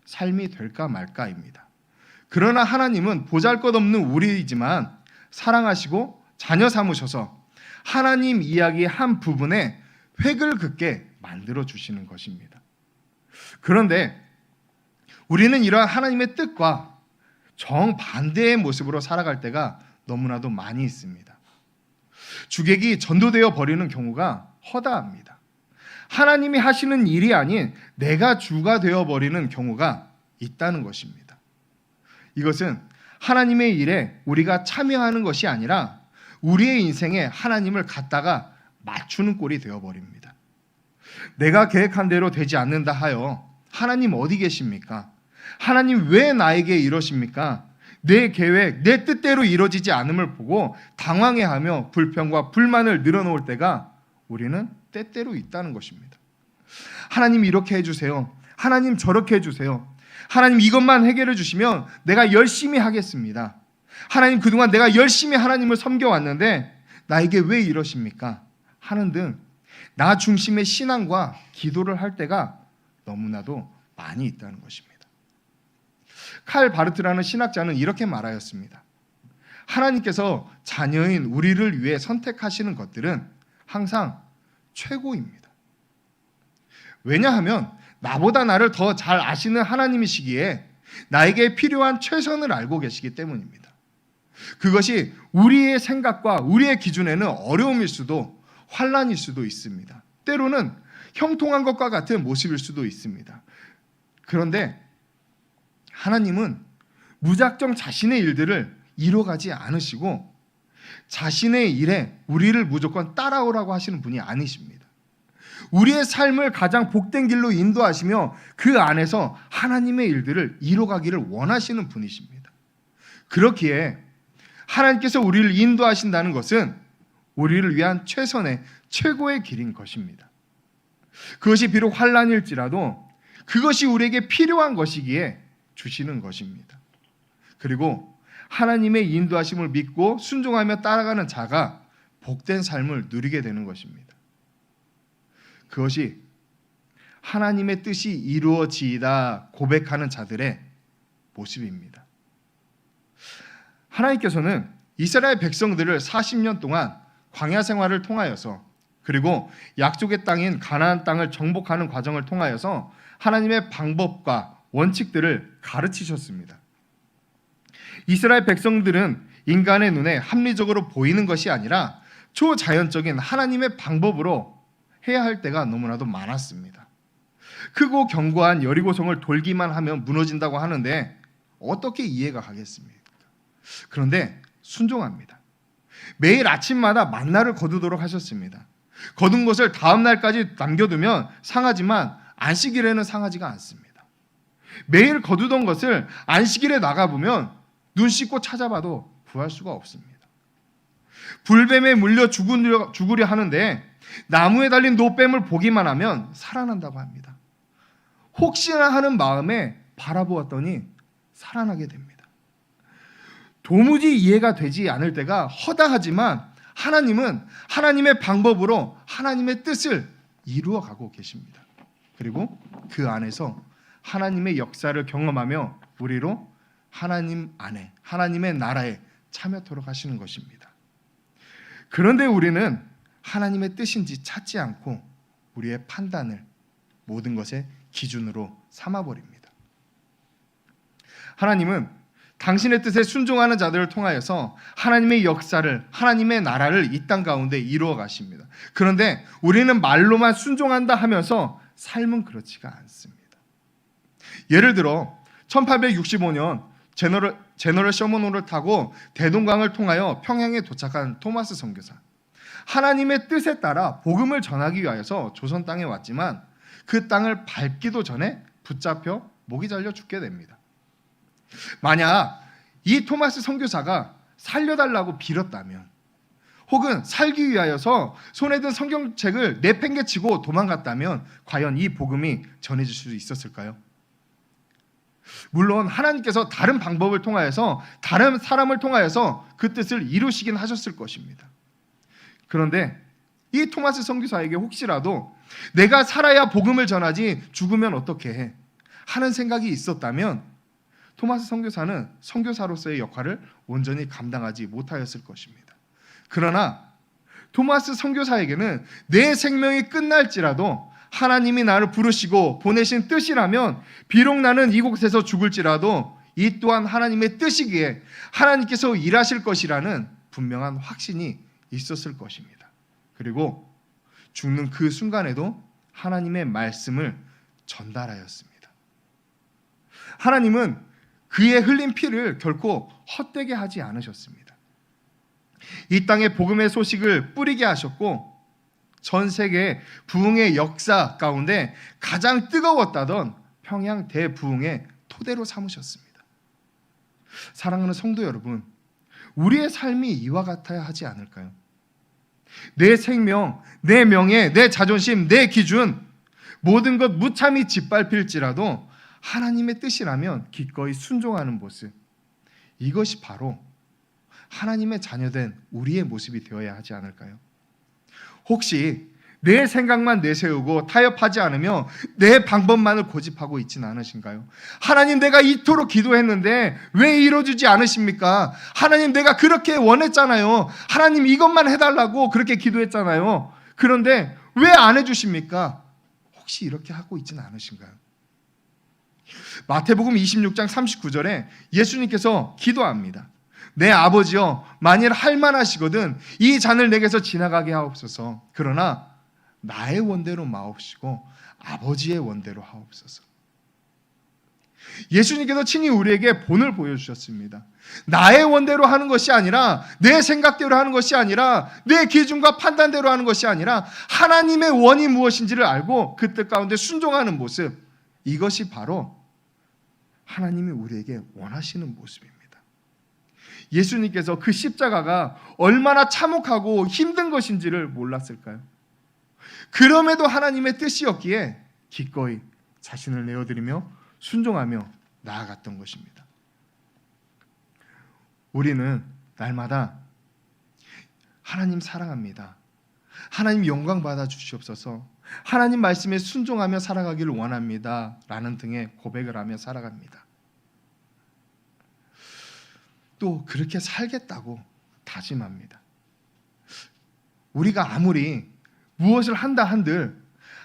삶이 될까 말까입니다. 그러나 하나님은 보잘것없는 우리이지만 사랑하시고 자녀 삼으셔서 하나님 이야기의 한 부분에 획을 긋게 만들어 주시는 것입니다. 그런데 우리는 이러한 하나님의 뜻과 정반대의 모습으로 살아갈 때가 너무나도 많이 있습니다. 주객이 전도되어 버리는 경우가 허다합니다. 하나님이 하시는 일이 아닌 내가 주가 되어 버리는 경우가 있다는 것입니다. 이것은 하나님의 일에 우리가 참여하는 것이 아니라 우리의 인생에 하나님을 갖다가 맞추는 꼴이 되어 버립니다. 내가 계획한 대로 되지 않는다 하여 하나님 어디 계십니까? 하나님 왜 나에게 이러십니까? 내 계획, 내 뜻대로 이루어지지 않음을 보고 당황해하며 불평과 불만을 늘어놓을 때가 우리는 때때로 있다는 것입니다. 하나님 이렇게 해주세요. 하나님 저렇게 해주세요. 하나님 이것만 해결해 주시면 내가 열심히 하겠습니다. 하나님 그동안 내가 열심히 하나님을 섬겨왔는데 나에게 왜 이러십니까? 하는 등 나 중심의 신앙과 기도를 할 때가 너무나도 많이 있다는 것입니다. 칼 바르트라는 신학자는 이렇게 말하였습니다. 하나님께서 자녀인 우리를 위해 선택하시는 것들은 항상 최고입니다. 왜냐하면 나보다 나를 더 잘 아시는 하나님이시기에 나에게 필요한 최선을 알고 계시기 때문입니다. 그것이 우리의 생각과 우리의 기준에는 어려움일 수도 환난일 수도 있습니다. 때로는 형통한 것과 같은 모습일 수도 있습니다. 그런데 하나님은 무작정 자신의 일들을 이뤄가지 않으시고 자신의 일에 우리를 무조건 따라오라고 하시는 분이 아니십니다. 우리의 삶을 가장 복된 길로 인도하시며 그 안에서 하나님의 일들을 이뤄가기를 원하시는 분이십니다. 그렇기에 하나님께서 우리를 인도하신다는 것은 우리를 위한 최선의 최고의 길인 것입니다. 그것이 비록 환난일지라도 그것이 우리에게 필요한 것이기에 주시는 것입니다. 그리고 하나님의 인도하심을 믿고 순종하며 따라가는 자가 복된 삶을 누리게 되는 것입니다. 그것이 하나님의 뜻이 이루어지이다 고백하는 자들의 모습입니다. 하나님께서는 이스라엘 백성들을 40년 동안 광야 생활을 통하여서 그리고 약속의 땅인 가나안 땅을 정복하는 과정을 통하여서 하나님의 방법과 원칙들을 가르치셨습니다. 이스라엘 백성들은 인간의 눈에 합리적으로 보이는 것이 아니라 초자연적인 하나님의 방법으로 해야 할 때가 너무나도 많았습니다. 크고 견고한 여리고성을 돌기만 하면 무너진다고 하는데 어떻게 이해가 가겠습니까? 그런데 순종합니다. 매일 아침마다 만나를 거두도록 하셨습니다. 거둔 것을 다음 날까지 남겨두면 상하지만 안식일에는 상하지가 않습니다. 매일 거두던 것을 안식일에 나가보면 눈 씻고 찾아봐도 구할 수가 없습니다. 불뱀에 물려 죽으려 하는데 나무에 달린 노뱀을 보기만 하면 살아난다고 합니다. 혹시나 하는 마음에 바라보았더니 살아나게 됩니다. 도무지 이해가 되지 않을 때가 허다하지만 하나님은 하나님의 방법으로 하나님의 뜻을 이루어가고 계십니다. 그리고 그 안에서 하나님의 역사를 경험하며 우리로 하나님 안에, 하나님의 나라에 참여토록 하시는 것입니다. 그런데 우리는 하나님의 뜻인지 찾지 않고 우리의 판단을 모든 것의 기준으로 삼아버립니다. 하나님은 당신의 뜻에 순종하는 자들을 통하여서 하나님의 역사를, 하나님의 나라를 이 땅 가운데 이루어 가십니다. 그런데 우리는 말로만 순종한다 하면서 삶은 그렇지가 않습니다. 예를 들어 1865년 제너럴 셔먼호를 타고 대동강을 통하여 평양에 도착한 토마스 선교사. 하나님의 뜻에 따라 복음을 전하기 위하여서 조선 땅에 왔지만 그 땅을 밟기도 전에 붙잡혀 목이 잘려 죽게 됩니다. 만약 이 토마스 선교사가 살려달라고 빌었다면, 혹은 살기 위하여서 손에 든 성경책을 내팽개치고 도망갔다면 과연 이 복음이 전해질 수 있었을까요? 물론 하나님께서 다른 방법을 통하여서, 다른 사람을 통하여서 그 뜻을 이루시긴 하셨을 것입니다. 그런데 이 토마스 선교사에게 혹시라도 내가 살아야 복음을 전하지 죽으면 어떻게 해? 하는 생각이 있었다면 토마스 선교사는 선교사로서의 역할을 온전히 감당하지 못하였을 것입니다. 그러나 토마스 선교사에게는 내 생명이 끝날지라도 하나님이 나를 부르시고 보내신 뜻이라면 비록 나는 이곳에서 죽을지라도 이 또한 하나님의 뜻이기에 하나님께서 일하실 것이라는 분명한 확신이 있었을 것입니다. 그리고 죽는 그 순간에도 하나님의 말씀을 전달하였습니다. 하나님은 그의 흘린 피를 결코 헛되게 하지 않으셨습니다. 이 땅에 복음의 소식을 뿌리게 하셨고 전 세계 부흥의 역사 가운데 가장 뜨거웠다던 평양 대부흥의 토대로 삼으셨습니다. 사랑하는 성도 여러분, 우리의 삶이 이와 같아야 하지 않을까요? 내 생명, 내 명예, 내 자존심, 내 기준 모든 것 무참히 짓밟힐지라도 하나님의 뜻이라면 기꺼이 순종하는 모습, 이것이 바로 하나님의 자녀된 우리의 모습이 되어야 하지 않을까요? 혹시 내 생각만 내세우고 타협하지 않으며 내 방법만을 고집하고 있지는 않으신가요? 하나님, 내가 이토록 기도했는데 왜 이루어지지 않으십니까? 하나님, 내가 그렇게 원했잖아요. 하나님, 이것만 해달라고 그렇게 기도했잖아요. 그런데 왜 안 해주십니까? 혹시 이렇게 하고 있지는 않으신가요? 마태복음 26장 39절에 예수님께서 기도합니다. 내 아버지여, 만일 할 만하시거든 이 잔을 내게서 지나가게 하옵소서. 그러나 나의 원대로 마옵시고 아버지의 원대로 하옵소서. 예수님께서 친히 우리에게 본을 보여주셨습니다. 나의 원대로 하는 것이 아니라, 내 생각대로 하는 것이 아니라, 내 기준과 판단대로 하는 것이 아니라 하나님의 원이 무엇인지를 알고 그 뜻 가운데 순종하는 모습, 이것이 바로 하나님이 우리에게 원하시는 모습입니다. 예수님께서 그 십자가가 얼마나 참혹하고 힘든 것인지를 몰랐을까요? 그럼에도 하나님의 뜻이었기에 기꺼이 자신을 내어드리며 순종하며 나아갔던 것입니다. 우리는 날마다 하나님 사랑합니다, 하나님 영광 받아 주시옵소서, 하나님 말씀에 순종하며 살아가기를 원합니다 라는 등의 고백을 하며 살아갑니다. 또 그렇게 살겠다고 다짐합니다. 우리가 아무리 무엇을 한다 한들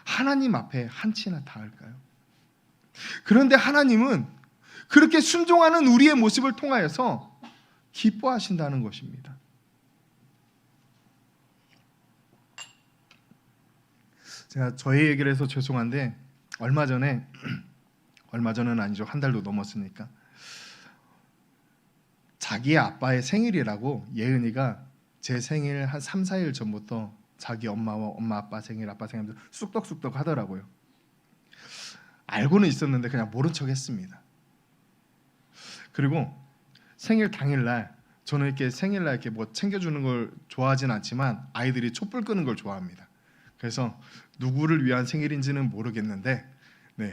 하나님 앞에 한치나 닿을까요? 그런데 하나님은 그렇게 순종하는 우리의 모습을 통하여서 기뻐하신다는 것입니다. 제가 저희 얘기를 해서 죄송한데 얼마 전은 아니죠, 한 달도 넘었으니까 자기의 아빠의 생일이라고 예은이가 제 생일 한 3, 4일 전부터 자기 엄마 아빠 생일 쑥덕쑥덕 하더라고요. 알고는 있었는데 그냥 모른 척 했습니다. 그리고 생일 당일날 저는 이렇게 생일날 이렇게 뭐 챙겨주는 걸 좋아하진 않지만 아이들이 촛불 끄는 걸 좋아합니다. 그래서 누구를 위한 생일인지는 모르겠는데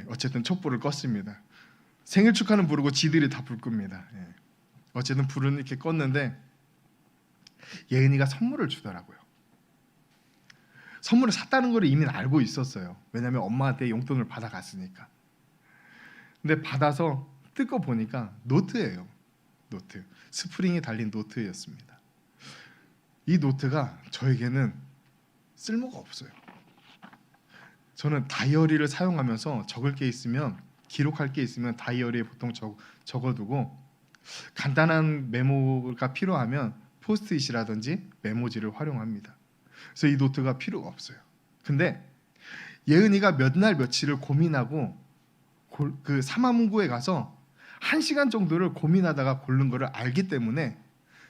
어쨌든 촛불을 껐습니다. 생일 축하는 부르고 지들이 다 불 끕니다. 어쨌든 불은 이렇게 껐는데 예은이가 선물을 주더라고요. 선물을 샀다는 걸 이미 알고 있었어요. 왜냐하면 엄마한테 용돈을 받아갔으니까. 근데 받아서 뜯고 보니까 노트예요. 노트. 스프링이 달린 노트였습니다. 이 노트가 저에게는 쓸모가 없어요. 저는 다이어리를 사용하면서 적을 게 있으면, 기록할 게 있으면 다이어리에 보통 적어두고 간단한 메모가 필요하면 포스트잇이라든지 메모지를 활용합니다. 그래서 이 노트가 필요가 없어요. 근데 예은이가 몇 날 며칠을 고민하고 그 사마문구에 가서 1시간 정도를 고민하다가 고른 거를 알기 때문에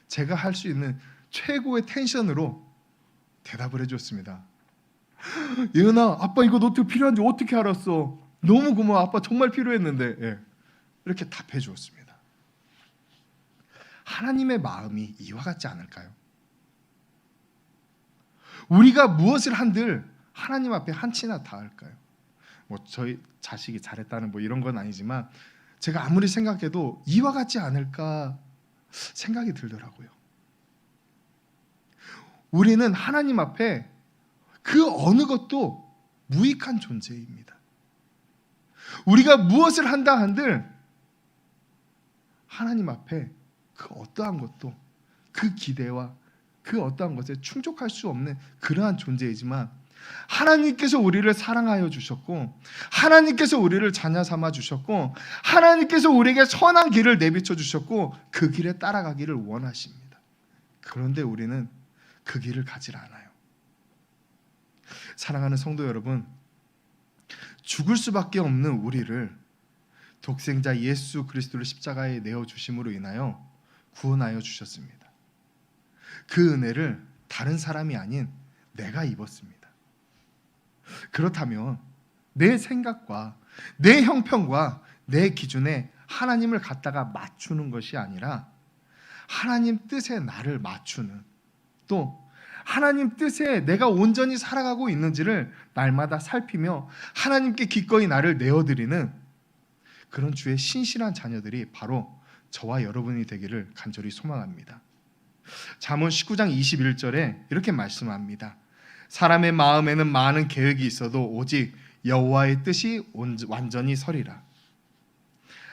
제가 할 수 있는 최고의 텐션으로 대답을 해줬습니다. 예은아, 아빠 이거 노트 필요한지 어떻게 알았어? 너무 고마워. 아빠 정말 필요했는데. 이렇게 답해 주었습니다. 하나님의 마음이 이와 같지 않을까요? 우리가 무엇을 한들 하나님 앞에 한치나 닿을까요? 뭐 저희 자식이 잘했다는 뭐 이런 건 아니지만 제가 아무리 생각해도 이와 같지 않을까 생각이 들더라고요. 우리는 하나님 앞에 그 어느 것도 무익한 존재입니다. 우리가 무엇을 한다 한들 하나님 앞에 그 어떠한 것도 그 기대와 그 어떠한 것에 충족할 수 없는 그러한 존재이지만 하나님께서 우리를 사랑하여 주셨고 하나님께서 우리를 자녀 삼아 주셨고 하나님께서 우리에게 선한 길을 내비쳐 주셨고 그 길에 따라가기를 원하십니다. 그런데 우리는 그 길을 가질 않아요. 사랑하는 성도 여러분, 죽을 수밖에 없는 우리를 독생자 예수 그리스도를 십자가에 내어주심으로 인하여 구원하여 주셨습니다. 그 은혜를 다른 사람이 아닌 내가 입었습니다. 그렇다면 내 생각과 내 형편과 내 기준에 하나님을 갖다가 맞추는 것이 아니라 하나님 뜻에 나를 맞추는, 또 하나님 뜻에 내가 온전히 살아가고 있는지를 날마다 살피며 하나님께 기꺼이 나를 내어드리는 그런 주의 신실한 자녀들이 바로 저와 여러분이 되기를 간절히 소망합니다. 잠언 19장 21절에 이렇게 말씀합니다. 사람의 마음에는 많은 계획이 있어도 오직 여호와의 뜻이 완전히 서리라.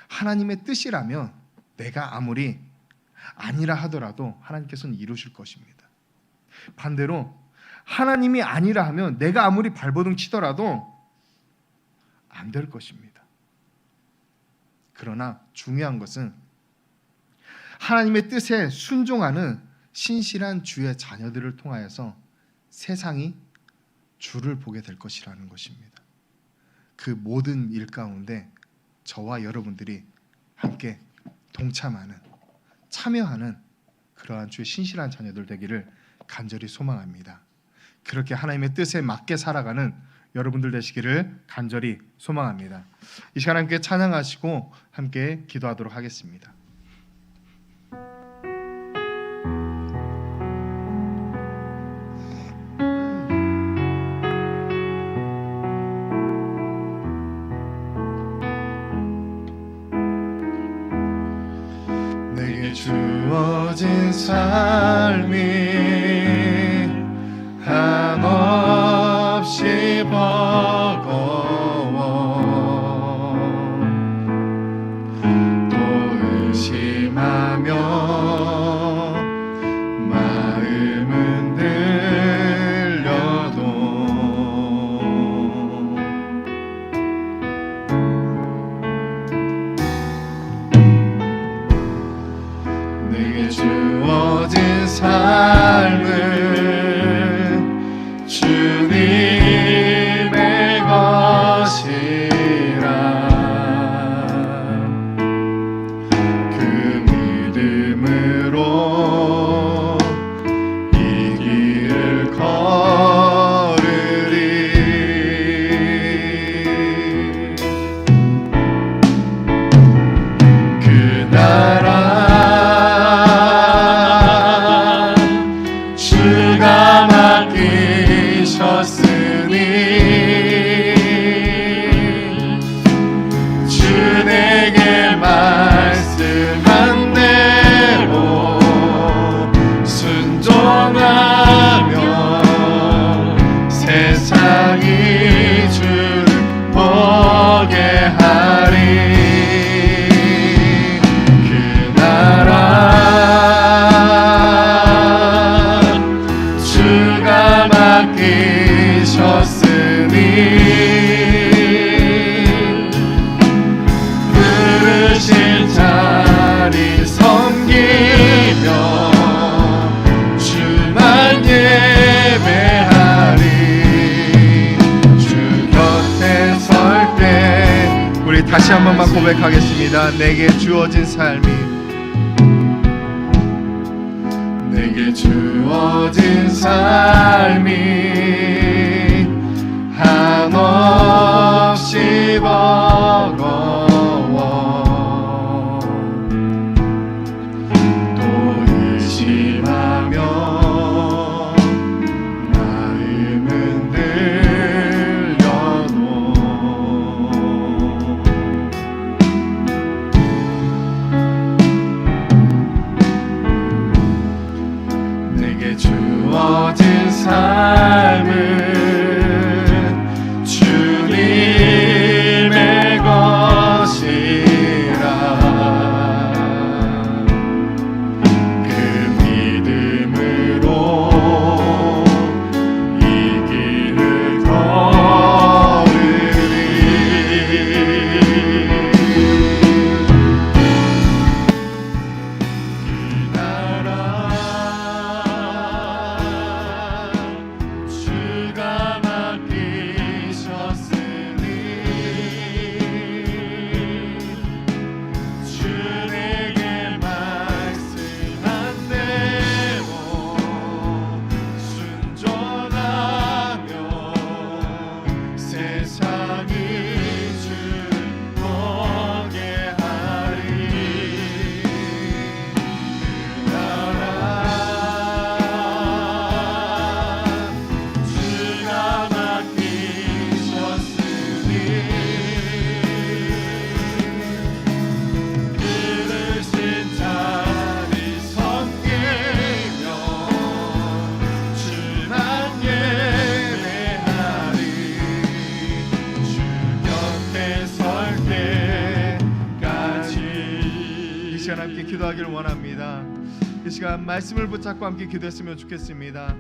하나님의 뜻이라면 내가 아무리 아니라 하더라도 하나님께서는 이루실 것입니다. 반대로 하나님이 아니라 하면 내가 아무리 발버둥 치더라도 안 될 것입니다. 그러나 중요한 것은 하나님의 뜻에 순종하는 신실한 주의 자녀들을 통하여서 세상이 주를 보게 될 것이라는 것입니다. 그 모든 일 가운데 저와 여러분들이 함께 동참하는, 참여하는 그러한 주의 신실한 자녀들 되기를 간절히 소망합니다. 그렇게 하나님의 뜻에 맞게 살아가는 여러분들 되시기를 간절히 소망합니다. 이 시간 함께 찬양하시고 함께 기도하도록 하겠습니다. 내게 주어진 삶이 한없이 버거워 또 의심하며 마음은 들려도 내게 주어진 삶은 주님의 주셨으니 주 내게 말씀한 대로 순종하며 세상이 주를 보게 하리. 그 나라 주가 맡기셨으니 부르신 자리 섬기며 주만 예배하리. 주 곁에 설 때 우리 다시 한 번만 고백하겠습니다. 내게 주어진 삶이, 내게 주어진 삶이 한없이 버거워 또 의심하며 마음은 들려도 내게 주어진 삶은 주님의 것이라. 그 믿음으로 이 길을 걸으리. 그 나라 주가 맡기셨으니 주 내게 말씀한 대로 순종하며 세상이 주를 보게 하리. 그 나라 주가 맡기셨으니 부르신 자리 섬기며 주만 예배하리. 주 곁에 설 때까지. 이 시간 함께 기도하기를 원합니다. 이 시간 말씀을 붙잡고 함께 기도했으면 좋겠습니다.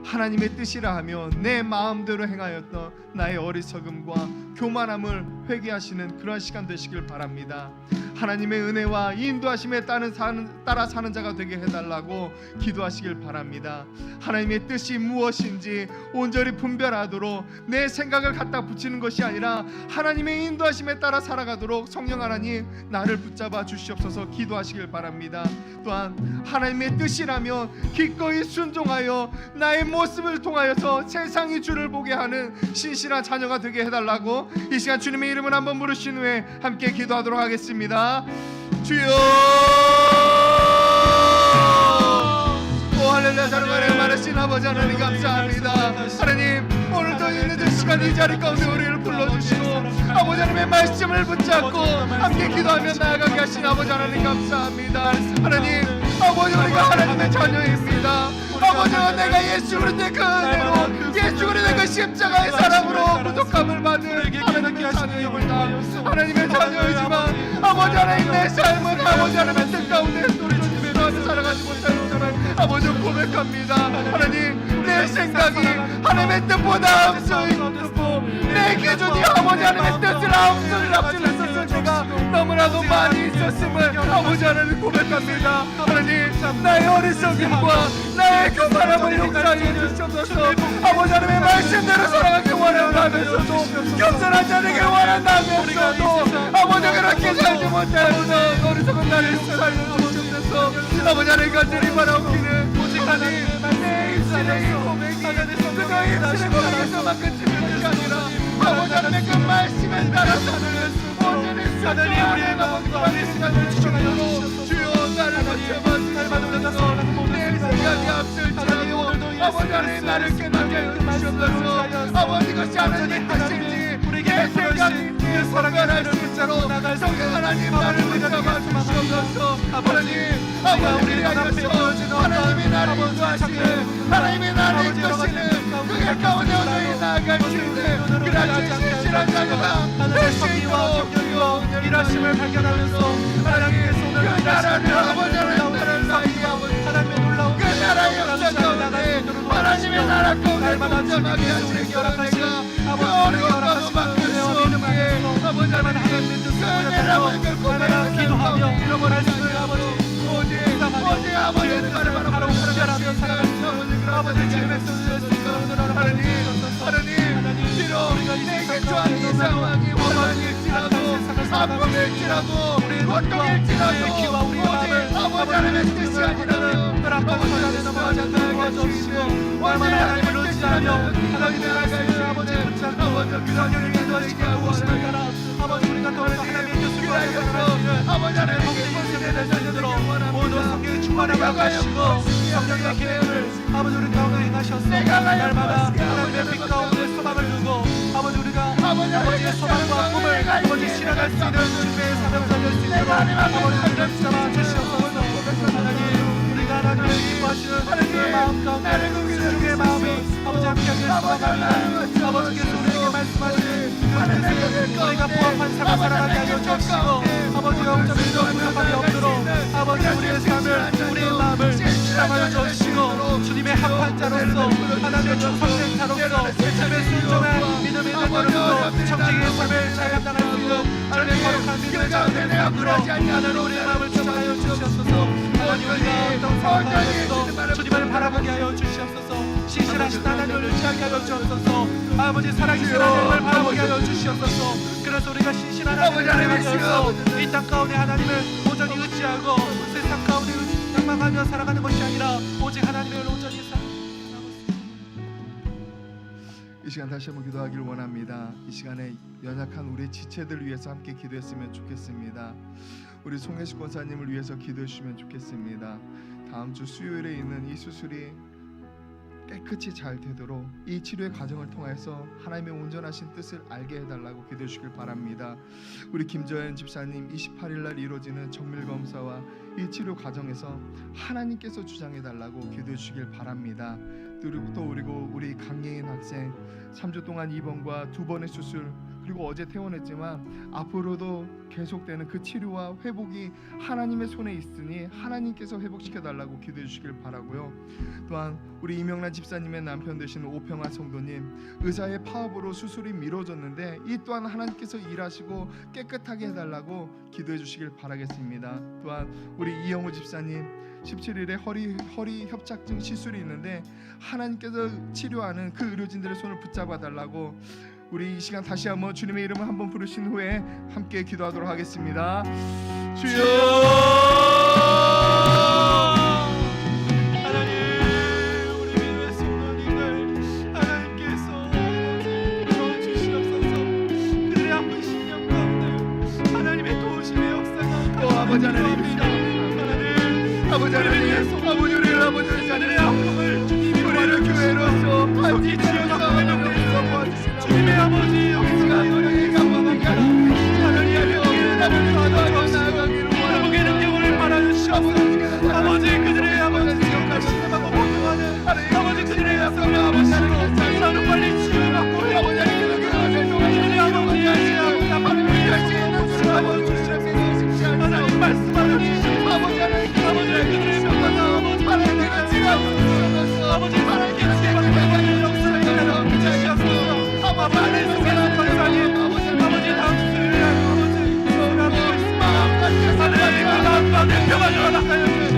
하나님의 뜻이라 하며 내 마음대로 행하였던 나의 어리석음과 교만함을 회개하시는 그러한 시간 되시길 바랍니다. 하나님의 은혜와 인도하심에 따라 사는 자가 되게 해달라고 기도하시길 바랍니다. 하나님의 뜻이 무엇인지 온전히 분별하도록 내 생각을 갖다 붙이는 것이 아니라 하나님의 인도하심에 따라 살아가도록 성령 하나님 나를 붙잡아 주시옵소서 기도하시길 바랍니다. 또한 하나님의 뜻이라면 기꺼이 순종하여 나의 모습을 통하여서 세상이 주를 보게 하는 신실한 자녀가 되게 해달라고 이 시간 주님의 이름을 한번 부르신 후에 함께 기도하도록 하겠습니다. 주여, 오 할렐루야. 사랑하는 많으신 아버지 하나님 감사합니다. 하나님 오늘도 있는 시간 이 자리 가운데 우리를 불러주시고 아버지 하나님의 말씀을 붙잡고 함께 기도하며 나아가게 하신 아버지 하나님 감사합니다. 하나님 아버지 우리가 하나님의 자녀입니다. 아버지와 내가 예수 그리스도의 그 은혜로 예수 그리스도의 그 십자가의 사랑으로 부족함을 받는 하나님의 자녀입니다. 하나님의 자녀이지만 아버지 하나님 내 삶은 아버지 하나님의 뜻 가운데 소리 지르며 살아가지 못하는 저는 아버지 고백합니다. 하나님 내 생각이 하나님의 뜻보다 앞서 있고 내 기준이 아버지 하나님의 뜻을 앞질렀었을 때가 너무나도 많이 있었음을 아버지 하나님 고백합니다. 하나님 나의 어리석음과 나의 교만함을 용서해 주시옵소서. 아버지 하나님의 말씀대로 살아가기 원한다면서도 겸손한 자에게 원한다면서도 아버지 그렇게 살지 못하여서 어리석은 나를 용서해 주시옵소서. 아버지 하나님 간절히 바라옵기는 오직 하나님 내 입술의 고백이 그저 입술의 고백에서만 그치는 것이 아니라 아버지 하나님의 그 말씀에 따라 사는 온전히 순종하는 우리의 시간을 주시옵소서. 주여 나를 붙잡아주시옵소서. 내 생각이 앞설지 않고 아버지 하나님 나를 깨닫게 해주시옵소서. 아버지 것이 하나님의 뜻인지 내 생각인지 선별할 수 있도록 성령 하나님 나를 붙잡아 주시옵소서. 아버지 하여서 하나님이 나를 인도하시는 하나님이 나를 이끄시는 그의 가운데 온전히 나아갈 수 있는 그날의 신실한 자녀가 될 수 있도록 일하심을 발견하면서 하나님께서 오늘 그 나라를 아버지 하나님의 사이 하나님의 놀라운 그 나라의 역사 가운데 하나님의 나라 가운데 동참하게 하시는 결혼내가 그 어려운 마음 바꿀 수 없기에 아버지 하나님 그 내라버님을 고백하는 기도하며 잃어버렸으니 오직 아버지의 나라를 바로 살아가며 살아가며 아버지 주님의 손을 하나님 비록 내게 처한 이 상황이 원망일지라도 아픔일지라도 고통일지라도 오직 아버지 하나님의 뜻이 아니라면 아버지 도와주시고 오직 하나님의 뜻이라며 하나님의 말씀을 아버지 붙잡고 그녀를 인도하시고 오심을 따라 아버지 우리가 더 하나님의 뜻을 구하여서 아버지 하나님의 인생의 대상으로 모두 성경에 충만하게 하시고 성령의 계획을 아버지 우리 가운데 행하셔서 날마다 하나님의 빛 가운데 소망을 두고 아버지 우리가 아버지의 소망과 꿈을 아버지 실현할 수 있는 주님의 사명을 살릴 수 있도록 아버지 우리를 붙잡아 주시옵소서. 하나님 우리가 하나님을 기뻐하시는 하나님의 마음 가운데 주님의 마음이 아버지 함께하길 소망합니다. 아버지께서 우리에게 말씀하시는 우리가 부합한 삶을 살아가게 하여 주시고 아버지가 온전히도 부족함이 없도록 아버지 우리의 삶을 우리의 마음을 사랑하여 주시고 주님의 합한 자로서 하나님의 충성된 자로서 주님의 순종한 믿음의 자녀로서 청지기의 삶을 잘 감당할 수 있는 주님의 거룩한 믿음의 자녀로 하나님 우리의 마음을 주장하여 주시옵소서. 하나님 우리가 어떤 상황에서도 주님을 바라보게 하여 주시옵소서. 신실하신 하나님을 의지하게 하여 주옵소서. 아버지 살아계신 하나님을 바라보게 하여 주시옵소서. 그래서 우리가 신실한 하나님을 바라보면서 이 땅 가운데 하나님을 온전히 의지하고 세상 가운데仰망하며 살아가는 것이 아니라 오직 하나님을 온전히 이 시간 다시 한번 기도하기를 원합니다. 이 시간에 연약한 우리의 지체들 위해서 함께 기도했으면 좋겠습니다. 우리 송혜식 권사님을 위해서 기도해 주시면 좋겠습니다. 다음 주 수요일에 있는 이 수술이 깨끗이 잘 되도록 이 치료의 과정을 통해서 하나님의 온전하신 뜻을 알게 해달라고 기도해 주시길 바랍니다. 우리 김저현 집사님 28일 날 이루어지는 정밀검사와 이 치료 과정에서 하나님께서 주장해달라고 기도해 주시길 바랍니다. 그리고 우리 강예인 학생 3주 동안 입원과 2번의 수술 그리고 어제 퇴원했지만 앞으로도 계속되는 그 치료와 회복이 하나님의 손에 있으니 하나님께서 회복시켜달라고 기도해 주시길 바라고요. 또한 우리 이명란 집사님의 남편 되시는 오평화 성도님 의사의 파업으로 수술이 미뤄졌는데 이 또한 하나님께서 일하시고 깨끗하게 해달라고 기도해 주시길 바라겠습니다. 또한 우리 이영호 집사님 17일에 허리 협착증 시술이 있는데 하나님께서 치료하는 그 의료진들의 손을 붙잡아 달라고 우리 이 시간 다시 한번 주님의 이름을 한번 부르신 후에 함께 기도하도록 하겠습니다. 주여 하나님 우리 믿음의 소원님들 하나님께서 도와주시옵소서. 그들의 아픈 심령 가운데 하나님의 도우심의 역사가 아버지 하나님 아버지 하나님 아버지 우리를 아버지를 자들의 아픔을 우리를 교회로서 같이 치료하고 회복되어 주님의 아버지 역사가 우리에게 감동하게 하나님의 영광을 나아가기를 회복의 영혼을 바라주시옵소서. 아버지 그들의 아버지 생각하시고 모두하는 아버지 그들의 약속을 아버지로 나는 빨리 치유받고 회복되는 그들의 아버지 아시아고 나팔을 주시옵소서. 하나님 말씀하여 주시옵소서. 아버지 그들의 명하나 아버지 하나님을 지나옵소서. 아버지 하나님께 치유받는 역사를 일어나 주시옵소서. 아버지 안에 속에서 권사님 아버지 다음 주를 아버지 하나님 그 다음 가운데 평안을 허락하여 주시옵소서.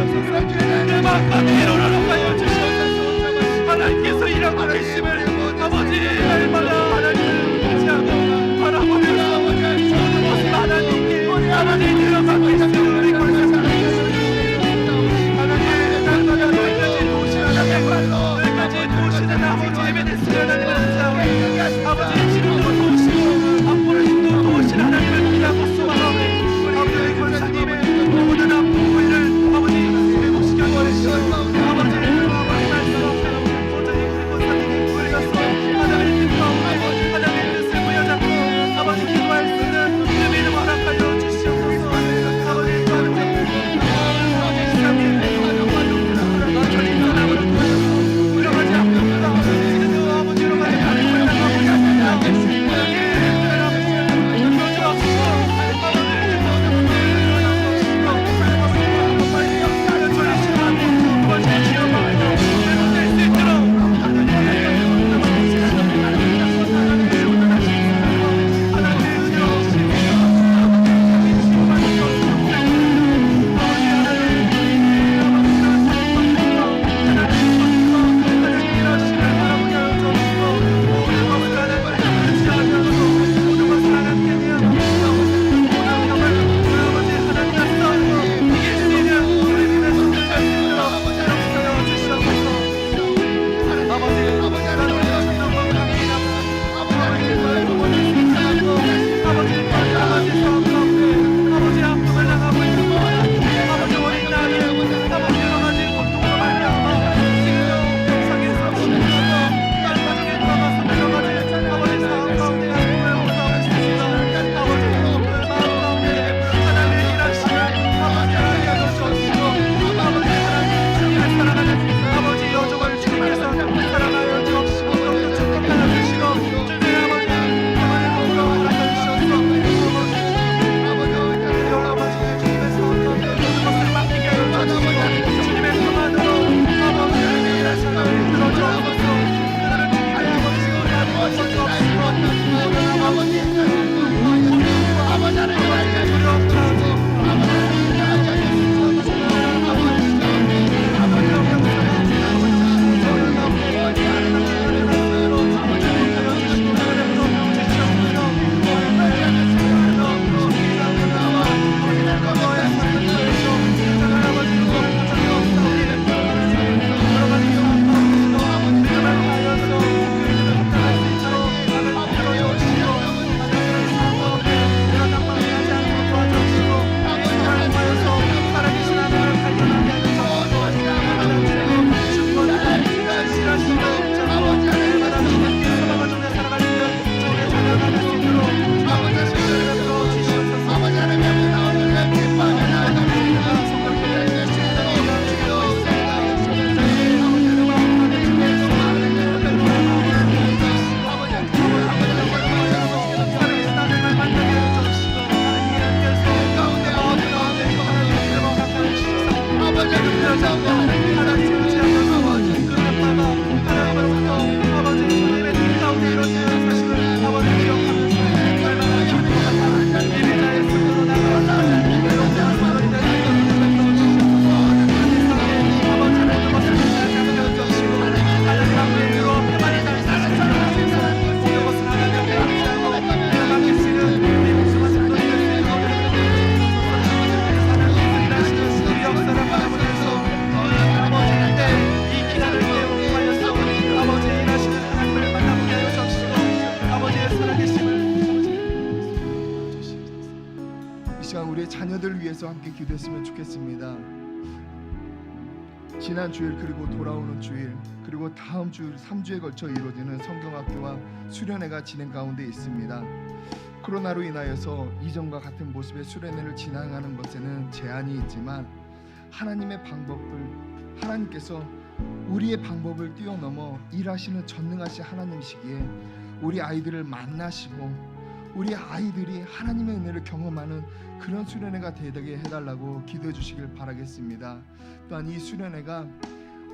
우리의 자녀들을 위해서 함께 기도했으면 좋겠습니다. 지난 주일 그리고 돌아오는 주일 그리고 다음 주 3주에 걸쳐 이루어지는 성경학교와 수련회가 진행 가운데 있습니다. 코로나로 인하여서 이전과 같은 모습의 수련회를 진행하는 것에는 제한이 있지만 하나님께서 우리의 방법을 뛰어넘어 일하시는 전능하신 하나님이시기에 우리 아이들을 만나시고 우리 아이들이 하나님의 은혜를 경험하는 그런 수련회가 되게 해달라고 기도해 주시길 바라겠습니다. 또한 이 수련회가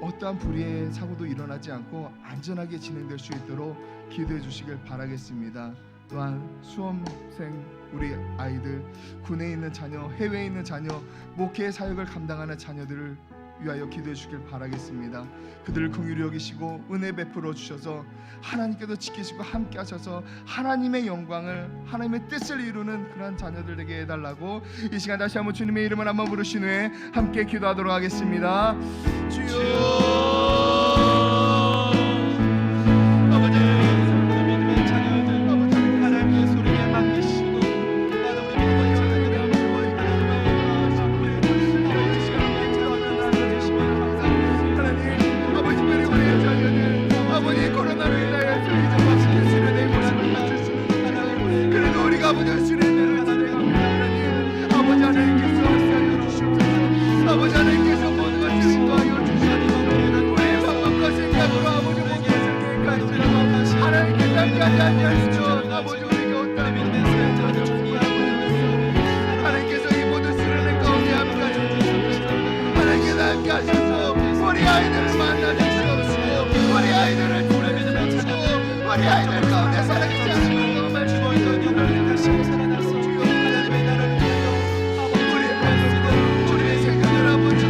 어떠한 불의의 사고도 일어나지 않고 안전하게 진행될 수 있도록 기도해 주시길 바라겠습니다. 또한 수험생 우리 아이들, 군에 있는 자녀, 해외에 있는 자녀, 목회 사역을 감당하는 자녀들을 위하여 기도해 주길 바라겠습니다. 그들을 긍휼히 여기시고 은혜 베풀어 주셔서 하나님께서 지키시고 함께 하셔서 하나님의 영광을, 하나님의 뜻을 이루는 그런 자녀들 되게 해달라고 이 시간 다시 한번 주님의 이름을 한번 부르신 후에 함께 기도하도록 하겠습니다. 주여 아버지, 우리 믿음의 자녀들 하나님의 소리에 맡기시고 우리 믿음의 자녀들의 아버지 코로나로 인하여서 이제 마치는 수련의 모습을 맞추시는 그래도 우리가 아버지 수련회를 진행합니다. 아버지 하나님께서 살려주시옵소서. 아버지 하나님께서 모든 것을 인도하여 주시옵소서. 우리의 방법과 생각으로 아버지 모든 것을 계획하시고 하나님께서 함께하지 아니하시죠. 아버지 우리가 어떤 믿음의 사역자를 축복하고 하나님께서 이 모든 수련회 가운데 함께하여 주시옵소서. 하나님께서 함께하셔서 우리 아이들을 만나주시옵소서. 우리 아이들을 보내주시옵소서. 우리 아이들 가운데 살아계시 하시는 것만 주시옵소서. 다시 살아나서 하나님의 나라를 위하여 우리의 생각을 아버지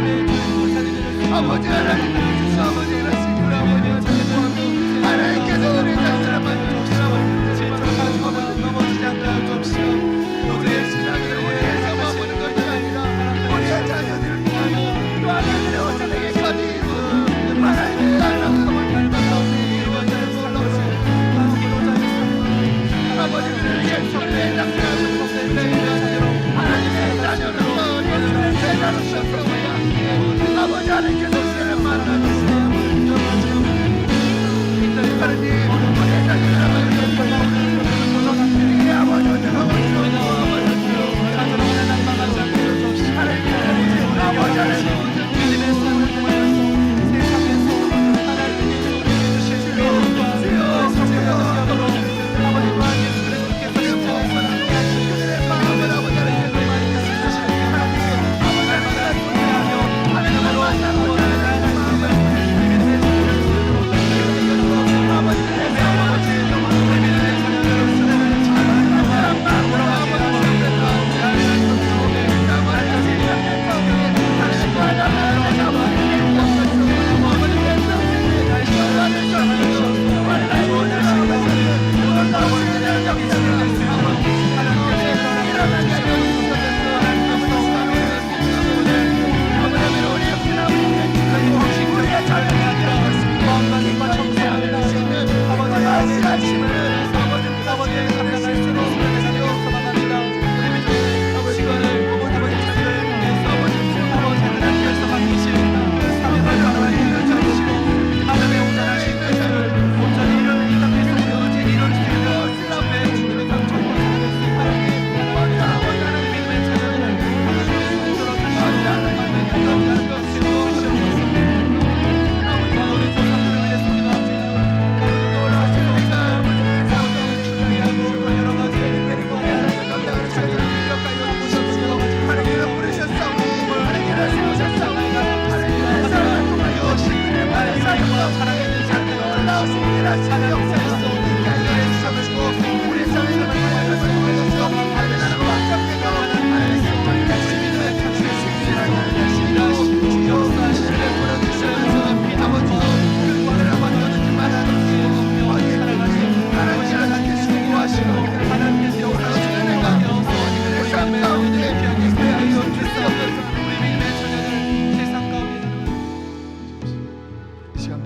하나님 주시옵소서. 아버지 하나님 하나님께서 우리 자신을 만져주시옵소서. 넘어지지 않도록 주옵시오. 우리의 신앙을 위해서 머무는 것이 아니라 우리의 자녀들을 위하여 또 하나님의 오셔되기까지 하나님의 나라가 아버지를 예수의 낙선하고 하나님의 자녀로서 예수의 제자로서 아버지 하나님께서 우리를 만나주시고 하나님 우리의 자녀를 아버지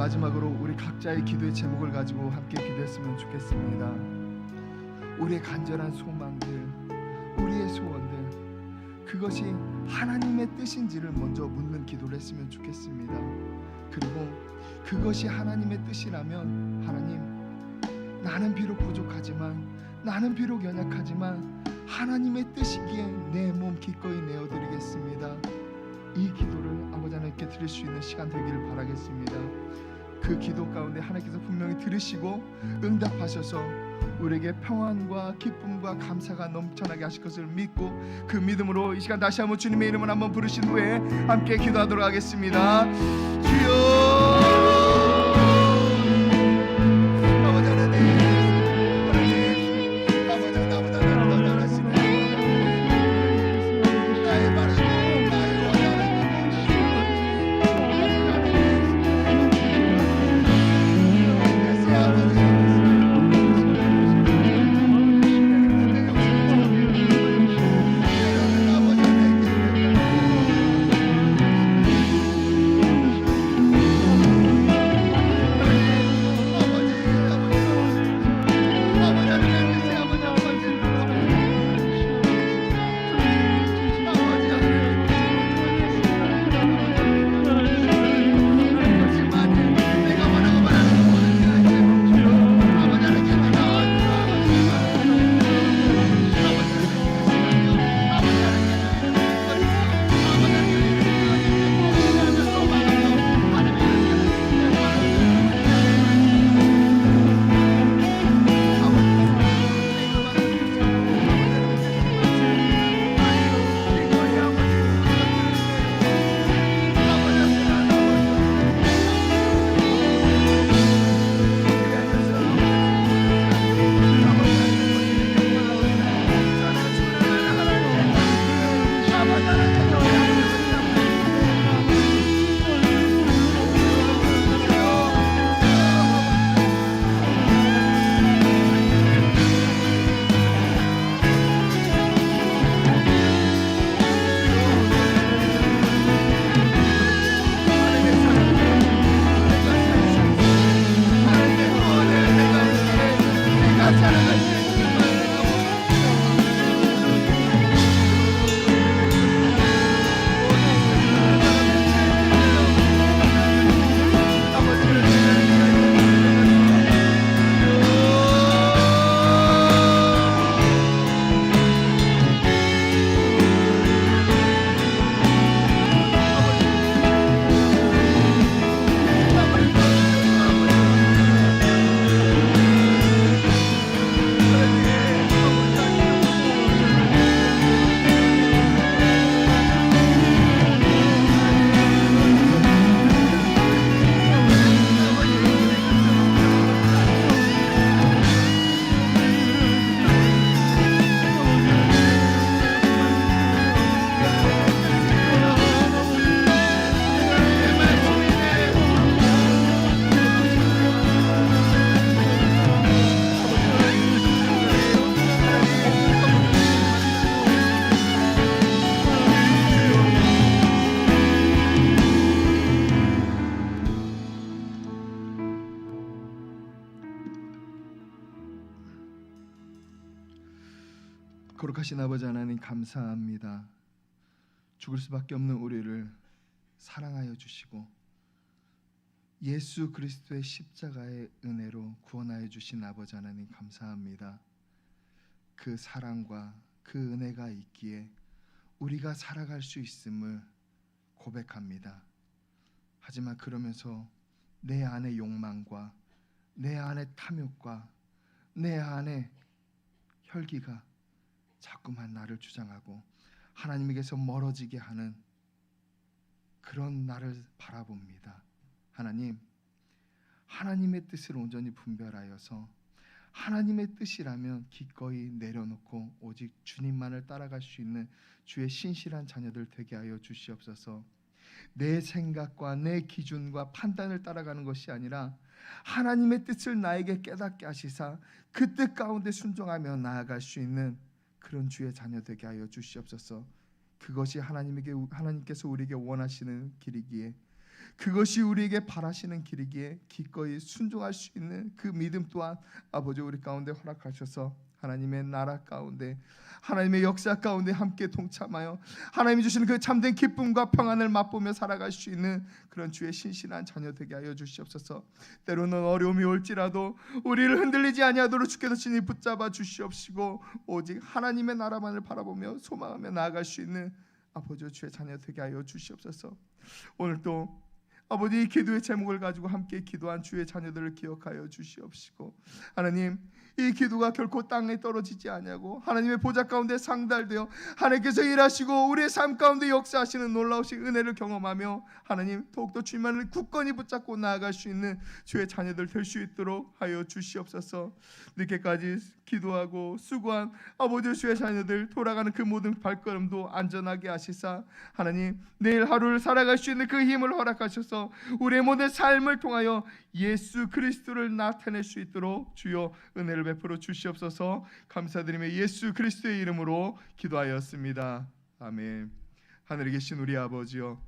마지막으로 우리 각자의 기도의 제목을 가지고 함께 기도했으면 좋겠습니다. 우리의 간절한 소망들, 우리의 소원들, 그것이 하나님의 뜻인지를 먼저 묻는 기도를 했으면 좋겠습니다. 그리고 그것이 하나님의 뜻이라면 하나님, 나는 비록 부족하지만, 나는 비록 연약하지만 하나님의 뜻이기에 내 몸 기꺼이 내어드리겠습니다. 이 기도를 아버지 하나님께 드릴 수 있는 시간 되기를 바라겠습니다. 그 기도 가운데 하나님께서 분명히 들으시고 응답하셔서 우리에게 평안과 기쁨과 감사가 넘쳐나게 하실 것을 믿고, 그 믿음으로 이 시간 다시 한번 주님의 이름을 한번 부르신 후에 함께 기도하도록 하겠습니다. 주여, 아버지 하나님, 아버지 나보다 더 잘하시는 나의 바라고 나의 원하는 다시 아버지 거룩하신 아버지 하나님, 감사합니다. 죽을 수밖에 없는 우리를 사랑하여 주시고 예수 그리스도의 십자가의 은혜로 구원하여 주신 아버지 하나님, 감사합니다. 그 사랑과 그 은혜가 있기에 우리가 살아갈 수 있음을 고백합니다. 하지만 그러면서 내 안의 욕망과 내 안의 탐욕과 내 안의 혈기가 자꾸만 나를 주장하고 하나님에게서 멀어지게 하는 그런 나를 바라봅니다. 하나님, 하나님의 뜻을 온전히 분별하여서 하나님의 뜻이라면 기꺼이 내려놓고 오직 주님만을 따라갈 수 있는 주의 신실한 자녀들 되게 하여 주시옵소서. 내 생각과 내 기준과 판단을 따라가는 것이 아니라 하나님의 뜻을 나에게 깨닫게 하시사 그 뜻 가운데 순종하며 나아갈 수 있는 그런 주의 자녀 되게 하여 주시옵소서. 그것이 하나님께서 우리에게 원하시는 길이기에 그것이 우리에게 바라시는 길이기에 기꺼이 순종할 수 있는 그 믿음 또한 아버지 우리 가운데 허락하셔서 하나님의 나라 가운데 하나님의 역사 가운데 함께 동참하여 하나님이 주시는 그 참된 기쁨과 평안을 맛보며 살아갈 수 있는 그런 주의 신실한 자녀 되게 하여 주시옵소서. 때로는 어려움이 올지라도 우리를 흔들리지 아니하도록 주께서 친히 붙잡아 주시옵시고 오직 하나님의 나라만을 바라보며 소망하며 나아갈 수 있는 아버지 주의 자녀 되게 하여 주시옵소서. 오늘 또 아버지 기도의 제목을 가지고 함께 기도한 주의 자녀들을 기억하여 주시옵시고 하나님 이 기도가 결코 땅에 떨어지지 아니하고 하나님의 보좌 가운데 상달되어 하나님께서 일하시고 우리의 삶 가운데 역사하시는 놀라우신 은혜를 경험하며 하나님 더욱더 주님만을 굳건히 붙잡고 나아갈 수 있는 주의 자녀들 될 수 있도록 하여 주시옵소서. 늦게까지 기도하고 수고한 아버지 주의 자녀들 돌아가는 그 모든 발걸음도 안전하게 하시사 하나님 내일 하루를 살아갈 수 있는 그 힘을 허락하셔서 우리의 모든 삶을 통하여 예수 그리스도를 나타낼 수 있도록 주여 은혜를 베풀어 주시옵소서. 감사드리며 예수 그리스도의 이름으로 기도하였습니다. 아멘. 하늘에 계신 우리 아버지여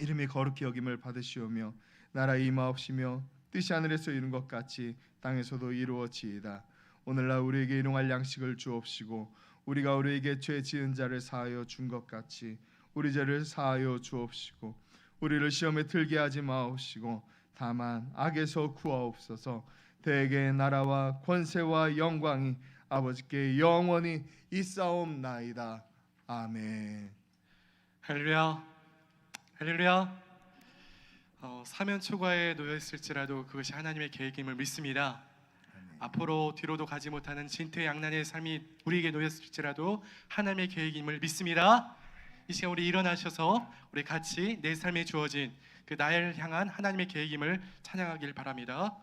이름이 거룩히 여김을 받으시오며 나라의 임하옵시며 뜻이 하늘에서 이룬 것 같이 땅에서도 이루어지이다. 오늘날 우리에게 일용할 양식을 주옵시고 우리가 우리에게 죄 지은 자를 사하여 준 것 같이 우리 죄를 사하여 주옵시고 우리를 시험에 들게 하지 마옵시고 다만 악에서 구하옵소서. 대개 나라와 권세와 영광이 아버지께 영원히 있사옵나이다. 아멘. 할렐루야. 할렐루야. 사면 초과에 놓여 있을지라도 그것이 하나님의 계획임을 믿습니다. 앞으로 뒤로도 가지 못하는 진퇴양난의 삶이 우리에게 놓였을지라도 하나님의 계획임을 믿습니다. 이 시간 우리 일어나셔서 우리 같이 내 삶에 주어진 그 나를 향한 하나님의 계획임을 찬양하길 바랍니다.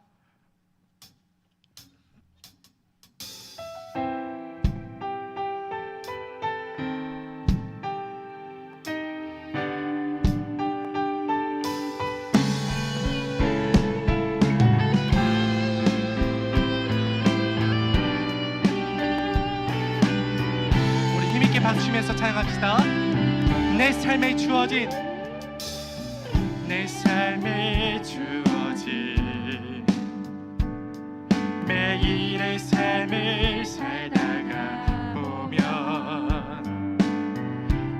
우리 힘있게 박수치면서 찬양합시다. 내 삶에 주어진 내 삶에 주어진 매일의 삶을 살다가 보면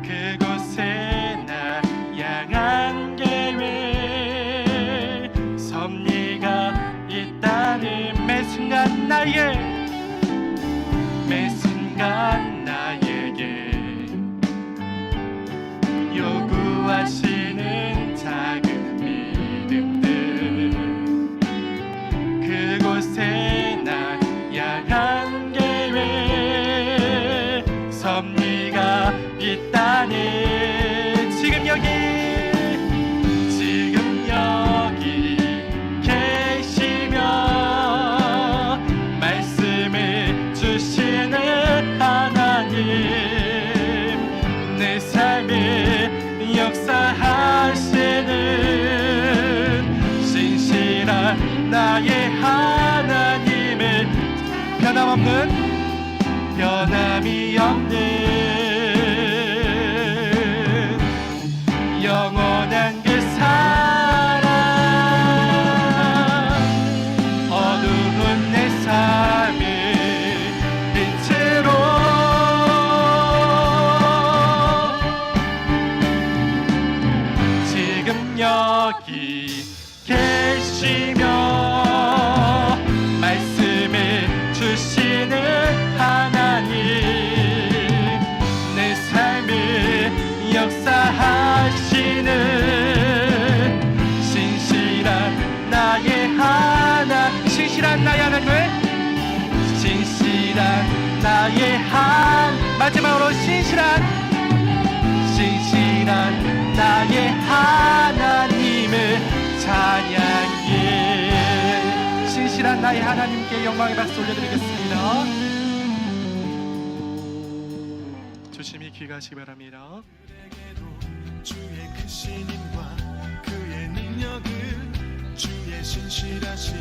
그곳에 나 향한 계획 섭리가 있다는 매 순간 나에게 요구하시는 작은 믿음들 그곳에 나 향한 계획 섭리가 있다니 지금 여기 계시며 말씀을 주시는 하나님 내 삶에 역사하시는 신실한 나의 하나님을 변함이 없는 영원한 그 사랑 어두운 내 삶을 빛으로 지금 여기 계시며 말씀을 주시는 하나님 내 삶을 역사하시는 신실한 나의 하나님을 신실한 나의 마지막으로 신실한 나의 하나님을 찬양해 신실한 나의 하나님께 영광의 박수 올려드리겠습니다. 조심히 귀가하시기 바랍니다. 주의 크신 힘과 그의 능력을 주의 신실하신